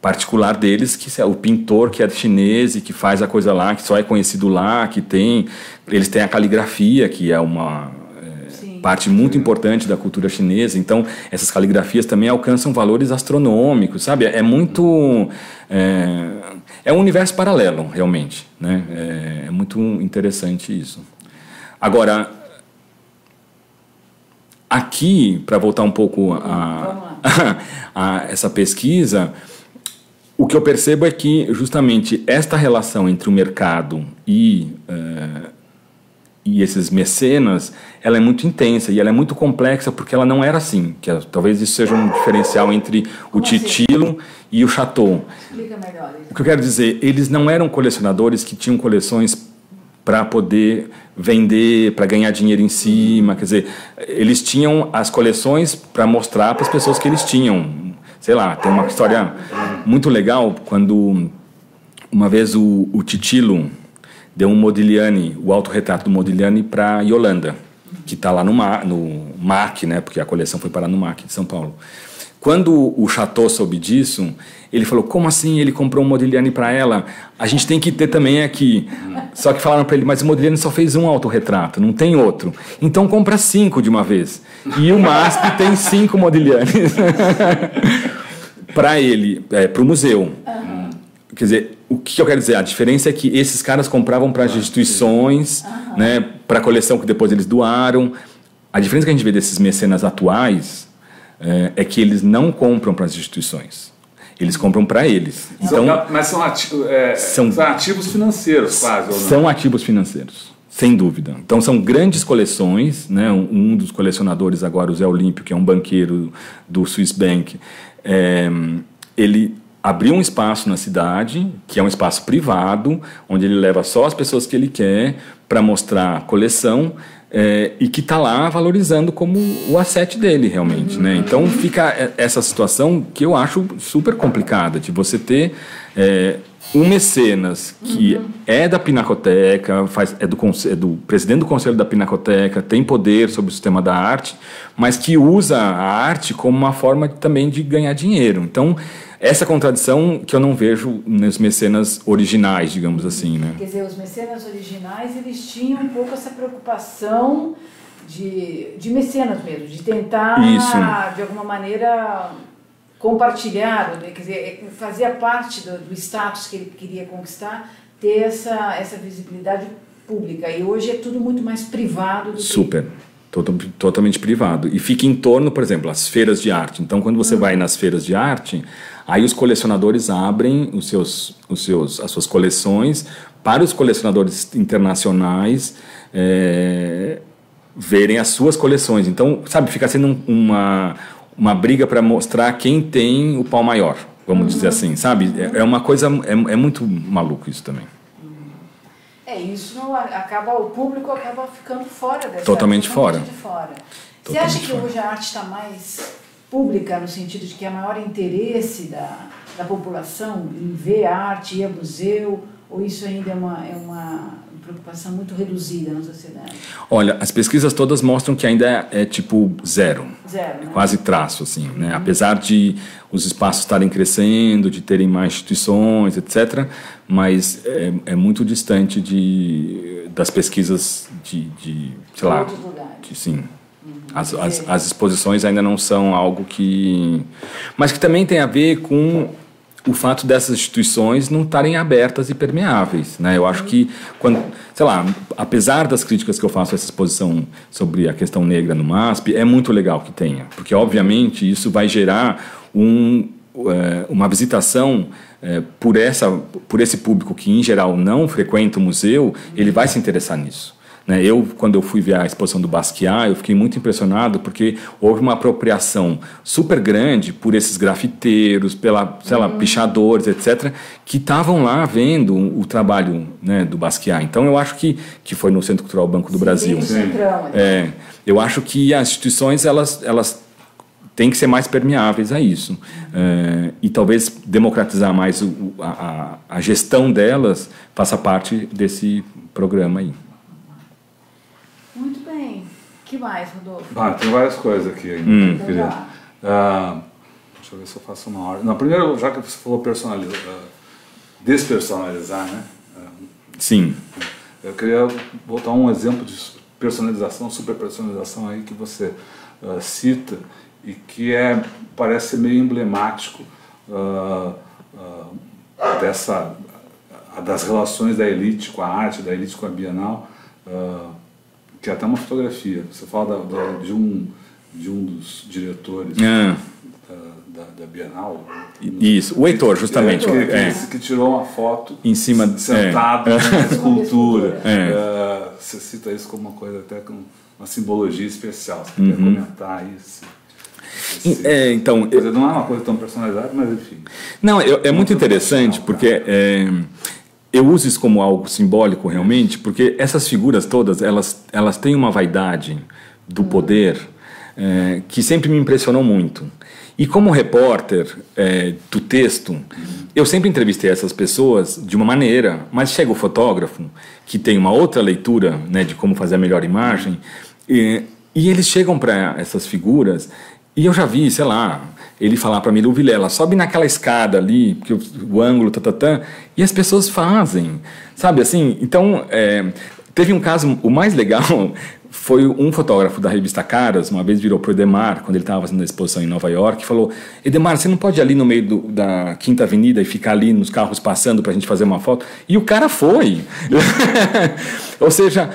[SPEAKER 3] particular deles, que é o pintor que é chinês e que faz a coisa lá, que só é conhecido lá, eles têm a caligrafia, que é uma parte muito importante da cultura chinesa. Então, essas caligrafias também alcançam valores astronômicos, sabe? É muito... É um universo paralelo, realmente, né? É muito interessante isso. Agora, aqui, para voltar um pouco a essa pesquisa, o que eu percebo é que, justamente, esta relação entre o mercado e esses mecenas, ela é muito intensa e ela é muito complexa porque ela não era assim. Talvez isso seja um diferencial entre o Titilo e o Chateau.
[SPEAKER 2] Explica melhor isso.
[SPEAKER 3] O que eu quero dizer, eles não eram colecionadores que tinham coleções para poder vender, para ganhar dinheiro em cima. Quer dizer, eles tinham as coleções para mostrar para as pessoas que eles tinham. Sei lá, tem uma história muito legal quando uma vez o Titilo deu um Modigliani, o autorretrato do Modigliani, para Yolanda, que está lá no MAC, né, porque a coleção foi parar no MAC de São Paulo. Quando o Chateau soube disso, ele falou, como assim ele comprou um Modigliani para ela? A gente tem que ter também aqui. Só que falaram para ele, mas o Modigliani só fez um autorretrato, não tem outro. Então compra 5 de uma vez. E o MASP tem 5 Modiglianis para ele, para o museu. Quer dizer, o que eu quero dizer? A diferença é que esses caras compravam para as instituições, né, para a coleção que depois eles doaram. A diferença que a gente vê desses mecenas atuais é que eles não compram para as instituições. Eles compram para eles. Então,
[SPEAKER 1] mas são ativos financeiros, quase, ou não?
[SPEAKER 3] São ativos financeiros, sem dúvida. Então, são grandes coleções, né? Um dos colecionadores agora, o Zé Olímpio, que é um banqueiro do Swiss Bank, ele abriu um espaço na cidade, que é um espaço privado, onde ele leva só as pessoas que ele quer para mostrar a coleção, e que está lá valorizando como o asset dele, realmente. Né? Então fica essa situação que eu acho super complicada, de você ter um mecenas que é da Pinacoteca, é do presidente do conselho da Pinacoteca, tem poder sobre o sistema da arte, mas que usa a arte como uma forma também de ganhar dinheiro. Então, essa contradição que eu não vejo nos mecenas originais, digamos assim, né?
[SPEAKER 2] Quer dizer, os mecenas originais, eles tinham um pouco essa preocupação de mecenas mesmo, de tentar, de alguma maneira, compartilhar, quer dizer, fazia parte do status que ele queria conquistar, ter essa visibilidade pública. E hoje é tudo muito mais privado do que... Totalmente privado. E fica em torno, por exemplo, as feiras de arte. Então, quando você vai nas feiras de arte,
[SPEAKER 3] Aí os colecionadores abrem as suas coleções para os colecionadores internacionais verem as suas coleções. Então, sabe, fica sendo uma briga para mostrar quem tem o pau maior, vamos dizer assim, sabe? É uma coisa, é muito maluco isso também.
[SPEAKER 2] Isso o público acaba ficando fora dessa.
[SPEAKER 3] Totalmente fora.
[SPEAKER 2] Você acha que hoje a arte está mais pública, no sentido de que há maior interesse da população em ver arte, ir a museu, ou isso ainda é uma preocupação muito reduzida na sociedade?
[SPEAKER 3] Olha, as pesquisas todas mostram que ainda é tipo zero,
[SPEAKER 2] né?
[SPEAKER 3] Quase traço, assim, né? Apesar de os espaços estarem crescendo, de terem mais instituições, etc., mas é muito distante das pesquisas de sei lá, sim. As exposições ainda não são algo que... Mas que também tem a ver com o fato dessas instituições não estarem abertas e permeáveis, né? Eu acho que, sei lá, apesar das críticas que eu faço a essa exposição sobre a questão negra no MASP, é muito legal que tenha, porque, obviamente, isso vai gerar uma visitação por esse público que, em geral, não frequenta o museu, ele vai se interessar nisso. Quando eu fui ver a exposição do Basquiat, eu fiquei muito impressionado porque houve uma apropriação super grande por esses grafiteiros, pichadores, etc., que estavam lá vendo o trabalho, né, do Basquiat. Então, eu acho que foi no Centro Cultural Banco do Brasil. Eu acho que as instituições elas têm que ser mais permeáveis a isso. E talvez democratizar mais a gestão delas faça parte desse programa aí.
[SPEAKER 2] Muito bem. O que mais, Rodolfo?
[SPEAKER 1] Tem várias coisas aqui ainda. Deixa eu ver se eu faço uma ordem. Não, primeiro, já que você falou despersonalizar, né?
[SPEAKER 3] Sim.
[SPEAKER 1] Eu queria botar um exemplo de personalização, superpersonalização aí que você cita e que parece ser meio emblemático das relações da elite com a arte, da elite com a Bienal, que é até uma fotografia. Você fala de um dos diretores da Bienal.
[SPEAKER 3] Isso, o Heitor, justamente.
[SPEAKER 1] Que tirou uma foto
[SPEAKER 3] em cima,
[SPEAKER 1] sentado na escultura. Você cita isso como uma coisa até com uma simbologia especial. Você quer comentar isso?
[SPEAKER 3] Então,
[SPEAKER 1] não é uma coisa tão personalizada, mas enfim.
[SPEAKER 3] Não, é muito interessante porque... eu uso isso como algo simbólico realmente, porque essas figuras todas, elas têm uma vaidade do poder que sempre me impressionou muito. E como repórter do texto, eu sempre entrevistei essas pessoas de uma maneira, mas chega o fotógrafo, que tem uma outra leitura, né, de como fazer a melhor imagem, e eles chegam para essas figuras, e eu já vi, sei lá, ele falar para mim, Vilela, sobe naquela escada ali, porque o ângulo, e as pessoas fazem, sabe assim? Então, teve um caso, o mais legal foi um fotógrafo da revista Caras, uma vez virou para o Edemar, quando ele estava fazendo a exposição em Nova York, e falou, Edemar, você não pode ir ali no meio da Quinta Avenida e ficar ali nos carros passando para a gente fazer uma foto? E o cara foi. Ou seja,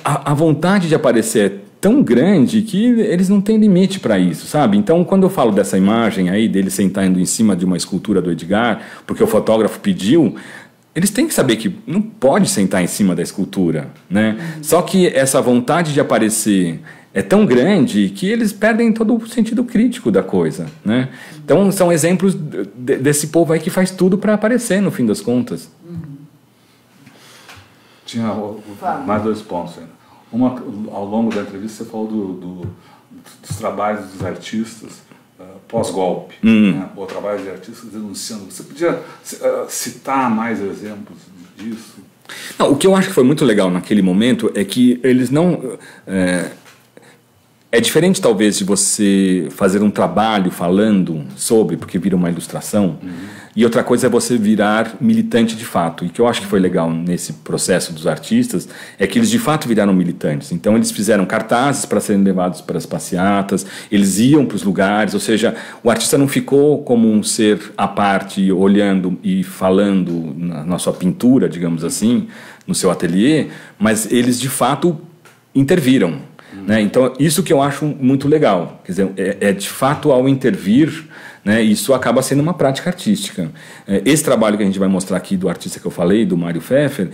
[SPEAKER 3] a vontade de aparecer é tão grande que eles não têm limite para isso, sabe? Então, quando eu falo dessa imagem aí, dele sentando em cima de uma escultura do Edgar, porque o fotógrafo pediu, eles têm que saber que não pode sentar em cima da escultura, né? Só que essa vontade de aparecer é tão grande que eles perdem todo o sentido crítico da coisa, né? Então, são exemplos desse povo aí que faz tudo para aparecer, no fim das contas.
[SPEAKER 1] Tinha mais 2 pontos ainda. Ao longo da entrevista, você falou dos trabalhos dos artistas pós-golpe, né? O trabalho de artistas denunciando. Você podia citar mais exemplos disso?
[SPEAKER 3] Não, o que eu acho que foi muito legal naquele momento é que eles não... É diferente, talvez, de você fazer um trabalho falando sobre, porque vira uma ilustração, e outra coisa é você virar militante de fato. E o que eu acho que foi legal nesse processo dos artistas é que eles, de fato, viraram militantes. Então, eles fizeram cartazes para serem levados para as passeatas, eles iam para os lugares, ou seja, o artista não ficou como um ser à parte, olhando e falando na sua pintura, digamos assim, no seu ateliê, mas eles, de fato, interviram. né? Então, isso que eu acho muito legal. Quer dizer, de fato, ao intervir, né, isso acaba sendo uma prática artística. Esse trabalho que a gente vai mostrar aqui do artista que eu falei, do Mário Pfeffer,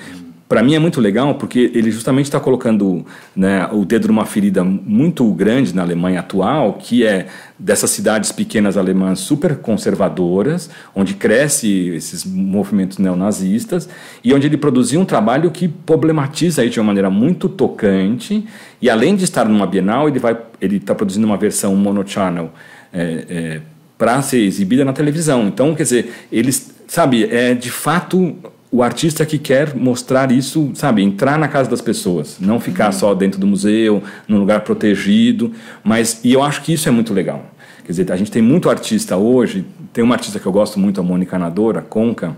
[SPEAKER 3] para mim é muito legal porque ele justamente está colocando, né, o dedo numa ferida muito grande na Alemanha atual, que é dessas cidades pequenas alemãs super conservadoras, onde cresce esses movimentos neonazistas, e onde ele produziu um trabalho que problematiza isso de uma maneira muito tocante, e além de estar numa Bienal, ele está produzindo uma versão monochannel para ser exibida na televisão. Então, quer dizer, eles, sabe, de fato o artista que quer mostrar isso, sabe, entrar na casa das pessoas, não ficar só dentro do museu, num lugar protegido, e eu acho que isso é muito legal. Quer dizer, a gente tem muito artista hoje, tem uma artista que eu gosto muito, a Mônica Nadora, Conca,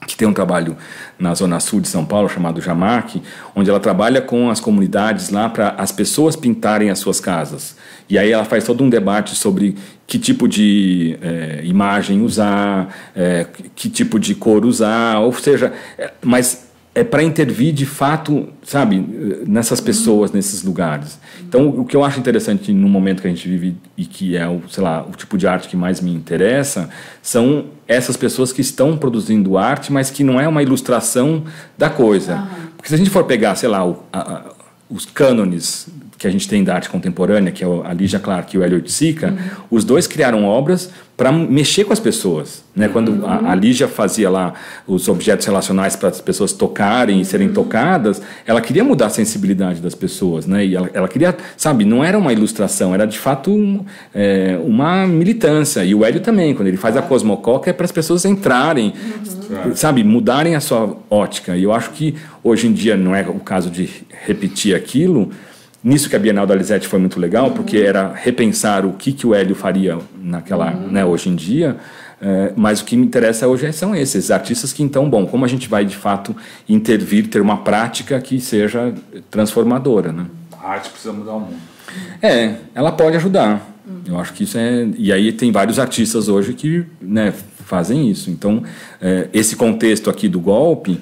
[SPEAKER 3] que tem um trabalho na Zona Sul de São Paulo, chamado Jamac, onde ela trabalha com as comunidades lá para as pessoas pintarem as suas casas. E aí ela faz todo um debate sobre que tipo de imagem usar, que tipo de cor usar, ou seja, mas é para intervir de fato, sabe, nessas pessoas, nesses lugares. Então, o que eu acho interessante no momento que a gente vive e que é o tipo de arte que mais me interessa, são essas pessoas que estão produzindo arte, mas que não é uma ilustração da coisa. Porque se a gente for pegar, sei lá, os cânones que a gente tem da arte contemporânea, que é a Lígia Clark e o Hélio Oiticica, os dois criaram obras para mexer com as pessoas, né? Quando a Lígia fazia lá os objetos relacionais para as pessoas tocarem e serem tocadas, ela queria mudar a sensibilidade das pessoas, né? E ela queria, sabe, não era uma ilustração, era de fato uma militância. E o Hélio também, quando ele faz a Cosmococa, é para as pessoas entrarem, sabe, mudarem a sua ótica. E eu acho que hoje em dia não é o caso de repetir aquilo. Nisso que a Bienal da Lisette foi muito legal, porque era repensar o que o Hélio faria naquela, né, hoje em dia, mas o que me interessa hoje são esses artistas que, então, bom, como a gente vai de fato intervir, ter uma prática que seja transformadora, né?
[SPEAKER 1] A arte precisa mudar o mundo.
[SPEAKER 3] Ela pode ajudar. Eu acho que isso e aí tem vários artistas hoje que, né, fazem isso. Então, esse contexto aqui do golpe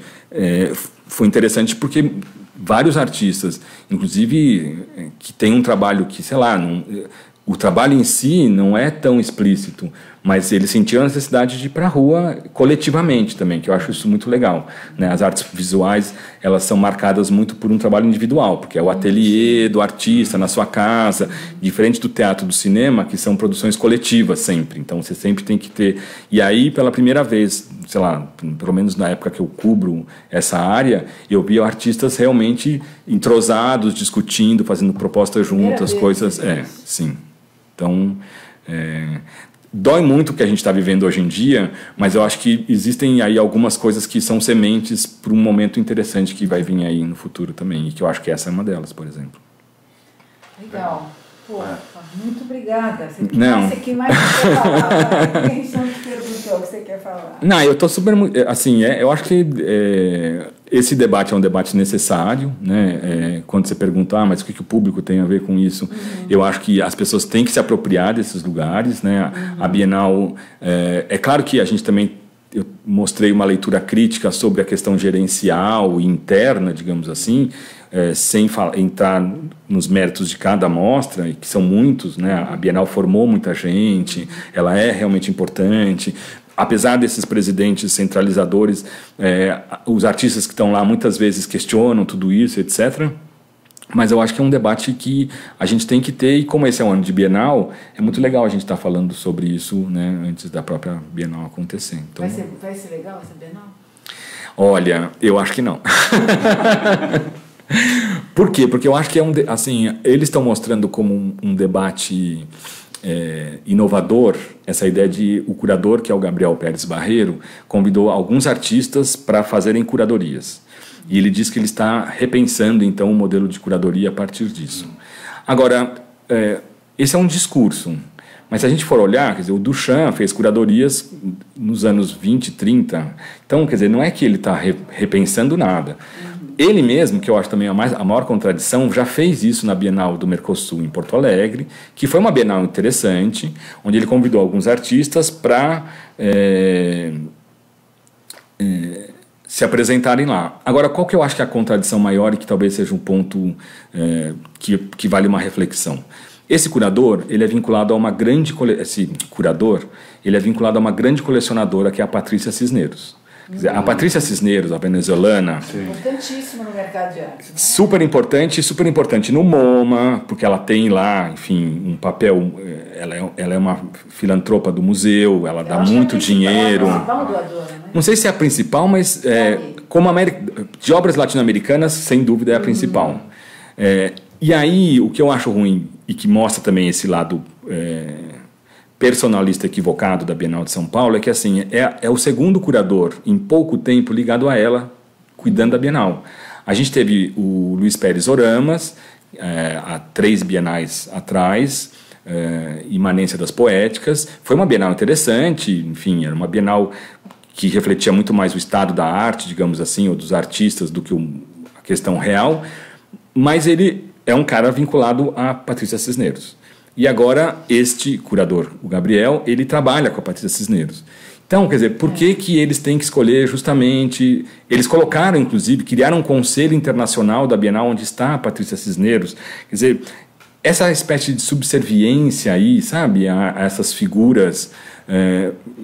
[SPEAKER 3] foi interessante porque vários artistas, inclusive que tem um trabalho que, sei lá, o trabalho em si não é tão explícito, mas eles sentiram a necessidade de ir para a rua coletivamente também, que eu acho isso muito legal, né? As artes visuais, elas são marcadas muito por um trabalho individual, porque é o ateliê do artista na sua casa, diferente do teatro, do cinema, que são produções coletivas sempre, então você sempre tem que ter... E aí, pela primeira vez, sei lá, pelo menos na época que eu cubro essa área, eu vi artistas realmente entrosados, discutindo, fazendo propostas juntas, coisas... sim. Então, dói muito o que a gente está vivendo hoje em dia, mas eu acho que existem aí algumas coisas que são sementes para um momento interessante que vai vir aí no futuro também, e que eu acho que essa é uma delas, por exemplo.
[SPEAKER 2] Legal. Pô, muito obrigada. Você
[SPEAKER 3] não.
[SPEAKER 2] Que mais você quer falar? A gente não te perguntou o que você quer falar.
[SPEAKER 3] Não, eu estou super... Assim, eu acho que esse debate é um debate necessário, né? Quando você pergunta, mas o que o público tem a ver com isso? Eu acho que as pessoas têm que se apropriar desses lugares, né? A Bienal... É claro que a gente também... Eu mostrei uma leitura crítica sobre a questão gerencial e interna, digamos assim, sem entrar nos méritos de cada amostra, que são muitos, né? A Bienal formou muita gente, ela é realmente importante. Apesar desses presidentes centralizadores, os artistas que estão lá muitas vezes questionam tudo isso, etc. Mas eu acho que é um debate que a gente tem que ter, e como esse é um ano de Bienal, é muito legal a gente estar falando sobre isso, né, antes da própria Bienal acontecer. Então,
[SPEAKER 2] vai ser legal essa Bienal?
[SPEAKER 3] Olha, eu acho que não. Por quê? Porque eu acho que assim, eles estão mostrando como um debate inovador, essa ideia de o curador, que é o Gabriel Pérez Barreiro, convidou alguns artistas para fazerem curadorias. E ele diz que ele está repensando, então, o modelo de curadoria a partir disso. Agora, esse é um discurso. Mas se a gente for olhar, quer dizer, o Duchamp fez curadorias nos anos 20, 30. Então, quer dizer, não é que ele está repensando nada. Ele mesmo, que eu acho também a maior contradição, já fez isso na Bienal do Mercosul em Porto Alegre, que foi uma Bienal interessante, onde ele convidou alguns artistas para... se apresentarem lá. Agora, qual que eu acho que é a contradição maior e que talvez seja um ponto que vale uma reflexão? Esse curador, ele é vinculado a uma grande colecionadora, que é a Patrícia Cisneros. Quer dizer, a Patrícia Cisneros, a venezuelana...
[SPEAKER 2] Importantíssima no mercado de arte. Né?
[SPEAKER 3] Super importante no MoMA, porque ela tem lá, enfim, um papel... Ela é uma filantropa do museu, ela dá muito dinheiro.
[SPEAKER 2] É a principal doadora, né?
[SPEAKER 3] Não sei se é a principal, mas como de obras latino-americanas, sem dúvida é a principal. E aí, o que eu acho ruim, e que mostra também esse lado... personalista equivocado da Bienal de São Paulo, é que assim, é o segundo curador em pouco tempo ligado a ela, cuidando da Bienal. A gente teve o Luiz Pérez Oramas, há 3 bienais atrás, Imanência das Poéticas. Foi uma Bienal interessante, enfim, era uma Bienal que refletia muito mais o estado da arte, digamos assim, ou dos artistas, do que a questão real, mas ele é um cara vinculado a Patrícia Cisneros. E agora, este curador, o Gabriel, ele trabalha com a Patrícia Cisneros. Então, quer dizer, por que eles têm que escolher justamente... Eles colocaram, inclusive, criaram um conselho internacional da Bienal, onde está a Patrícia Cisneros. Quer dizer, essa espécie de subserviência aí, sabe, a essas figuras,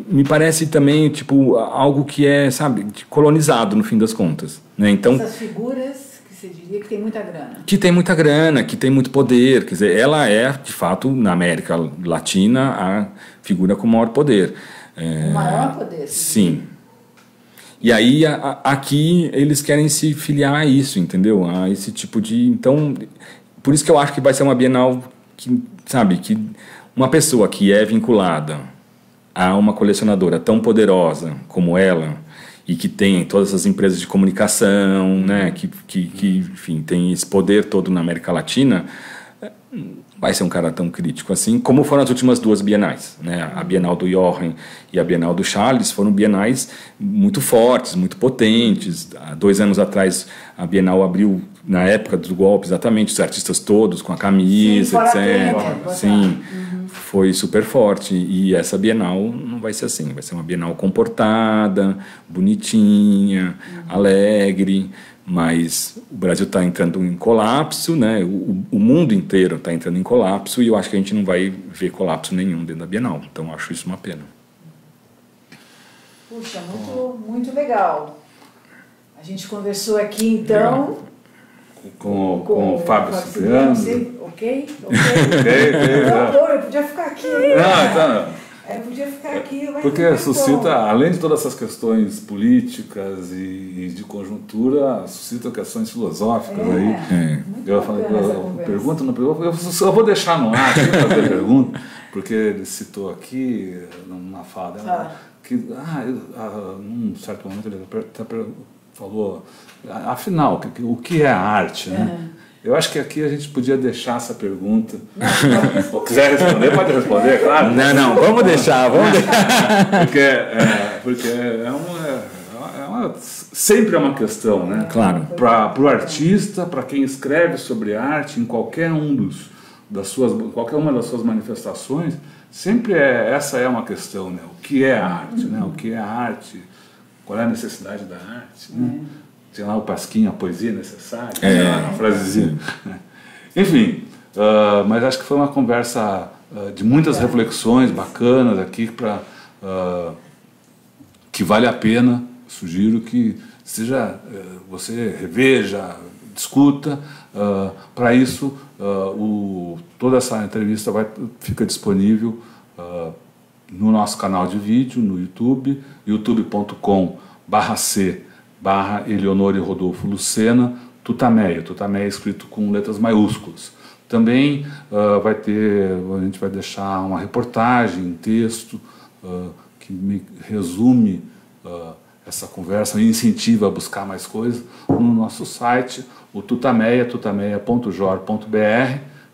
[SPEAKER 3] me parece também, tipo, algo que é, sabe, colonizado, no fim das contas. Né? Então,
[SPEAKER 2] essas figuras... Você diria que tem muita grana.
[SPEAKER 3] Que tem muita grana, que tem muito poder. Quer dizer, ela é, de fato, na América Latina, a figura com maior poder.
[SPEAKER 2] O maior poder.
[SPEAKER 3] Sim. E aí, aqui, eles querem se filiar a isso, entendeu? A esse tipo de... Então, por isso que eu acho que vai ser uma Bienal que, sabe, que uma pessoa que é vinculada a uma colecionadora tão poderosa como ela... e que tem todas as empresas de comunicação, né, que enfim, tem esse poder todo na América Latina, vai ser um cara tão crítico assim, como foram as últimas 2 bienais. Né? A Bienal do Jochen e a Bienal do Charles foram bienais muito fortes, muito potentes. Há 2 anos atrás, a Bienal abriu, na época do golpe, exatamente, os artistas todos com a camisa, etc. Sim. Foi super forte, e essa Bienal não vai ser assim, vai ser uma Bienal comportada, bonitinha, alegre, mas o Brasil está entrando em colapso, né? O mundo inteiro está entrando em colapso, e eu acho que a gente não vai ver colapso nenhum dentro da Bienal, então eu acho isso uma pena.
[SPEAKER 2] Puxa, muito legal. A gente conversou aqui, então...
[SPEAKER 1] Com o Fábio Cipriano.
[SPEAKER 2] Ok. Eu podia ficar aqui. Eu podia ficar aqui.
[SPEAKER 1] Porque suscita, além de todas essas questões políticas e de conjuntura, suscita questões filosóficas aí. Eu falei, pergunta, não pergunta, eu só vou deixar no ar, fazer a pergunta, porque ele citou aqui, numa fala dela, que num certo momento ele falou, afinal, o que é a arte, né? Eu acho que aqui a gente podia deixar essa pergunta. Se quiser responder, pode responder, claro.
[SPEAKER 3] Não, vamos deixar.
[SPEAKER 1] Porque sempre é uma questão, né?
[SPEAKER 3] Claro.
[SPEAKER 1] Para o artista, para quem escreve sobre arte, em qualquer uma das suas manifestações, sempre essa é uma questão, né? O que é a arte, né? O que é a arte? Qual é a necessidade da arte? Né? Tem lá o Pasquim, a poesia necessária, uma frasezinha. Enfim, mas acho que foi uma conversa de muitas reflexões bacanas aqui, que vale a pena. Sugiro que você reveja, discuta. Para isso, toda essa entrevista fica disponível no nosso canal de vídeo, no YouTube, youtube.com/C/Eleonora e Rodolfo Lucena, Tutameia. Tutameia é escrito com letras maiúsculas. Também a gente vai deixar uma reportagem em texto que me resume essa conversa e incentiva a buscar mais coisas no nosso site, o Tutameia, tutameia.jor.br,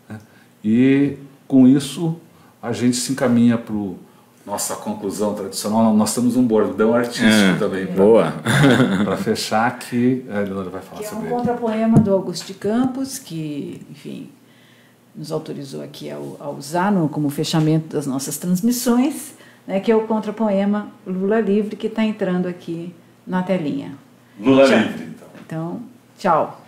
[SPEAKER 1] né? E com isso a gente se encaminha para nossa conclusão tradicional. Nós temos um bordão artístico também para fechar, que a Eleonora vai falar sobre ele.
[SPEAKER 2] É um contrapoema do Augusto de Campos, que, enfim, nos autorizou aqui a usar como fechamento das nossas transmissões, né, que é o contrapoema Lula Livre, que está entrando aqui na telinha.
[SPEAKER 1] Lula livre, então.
[SPEAKER 2] Então, tchau.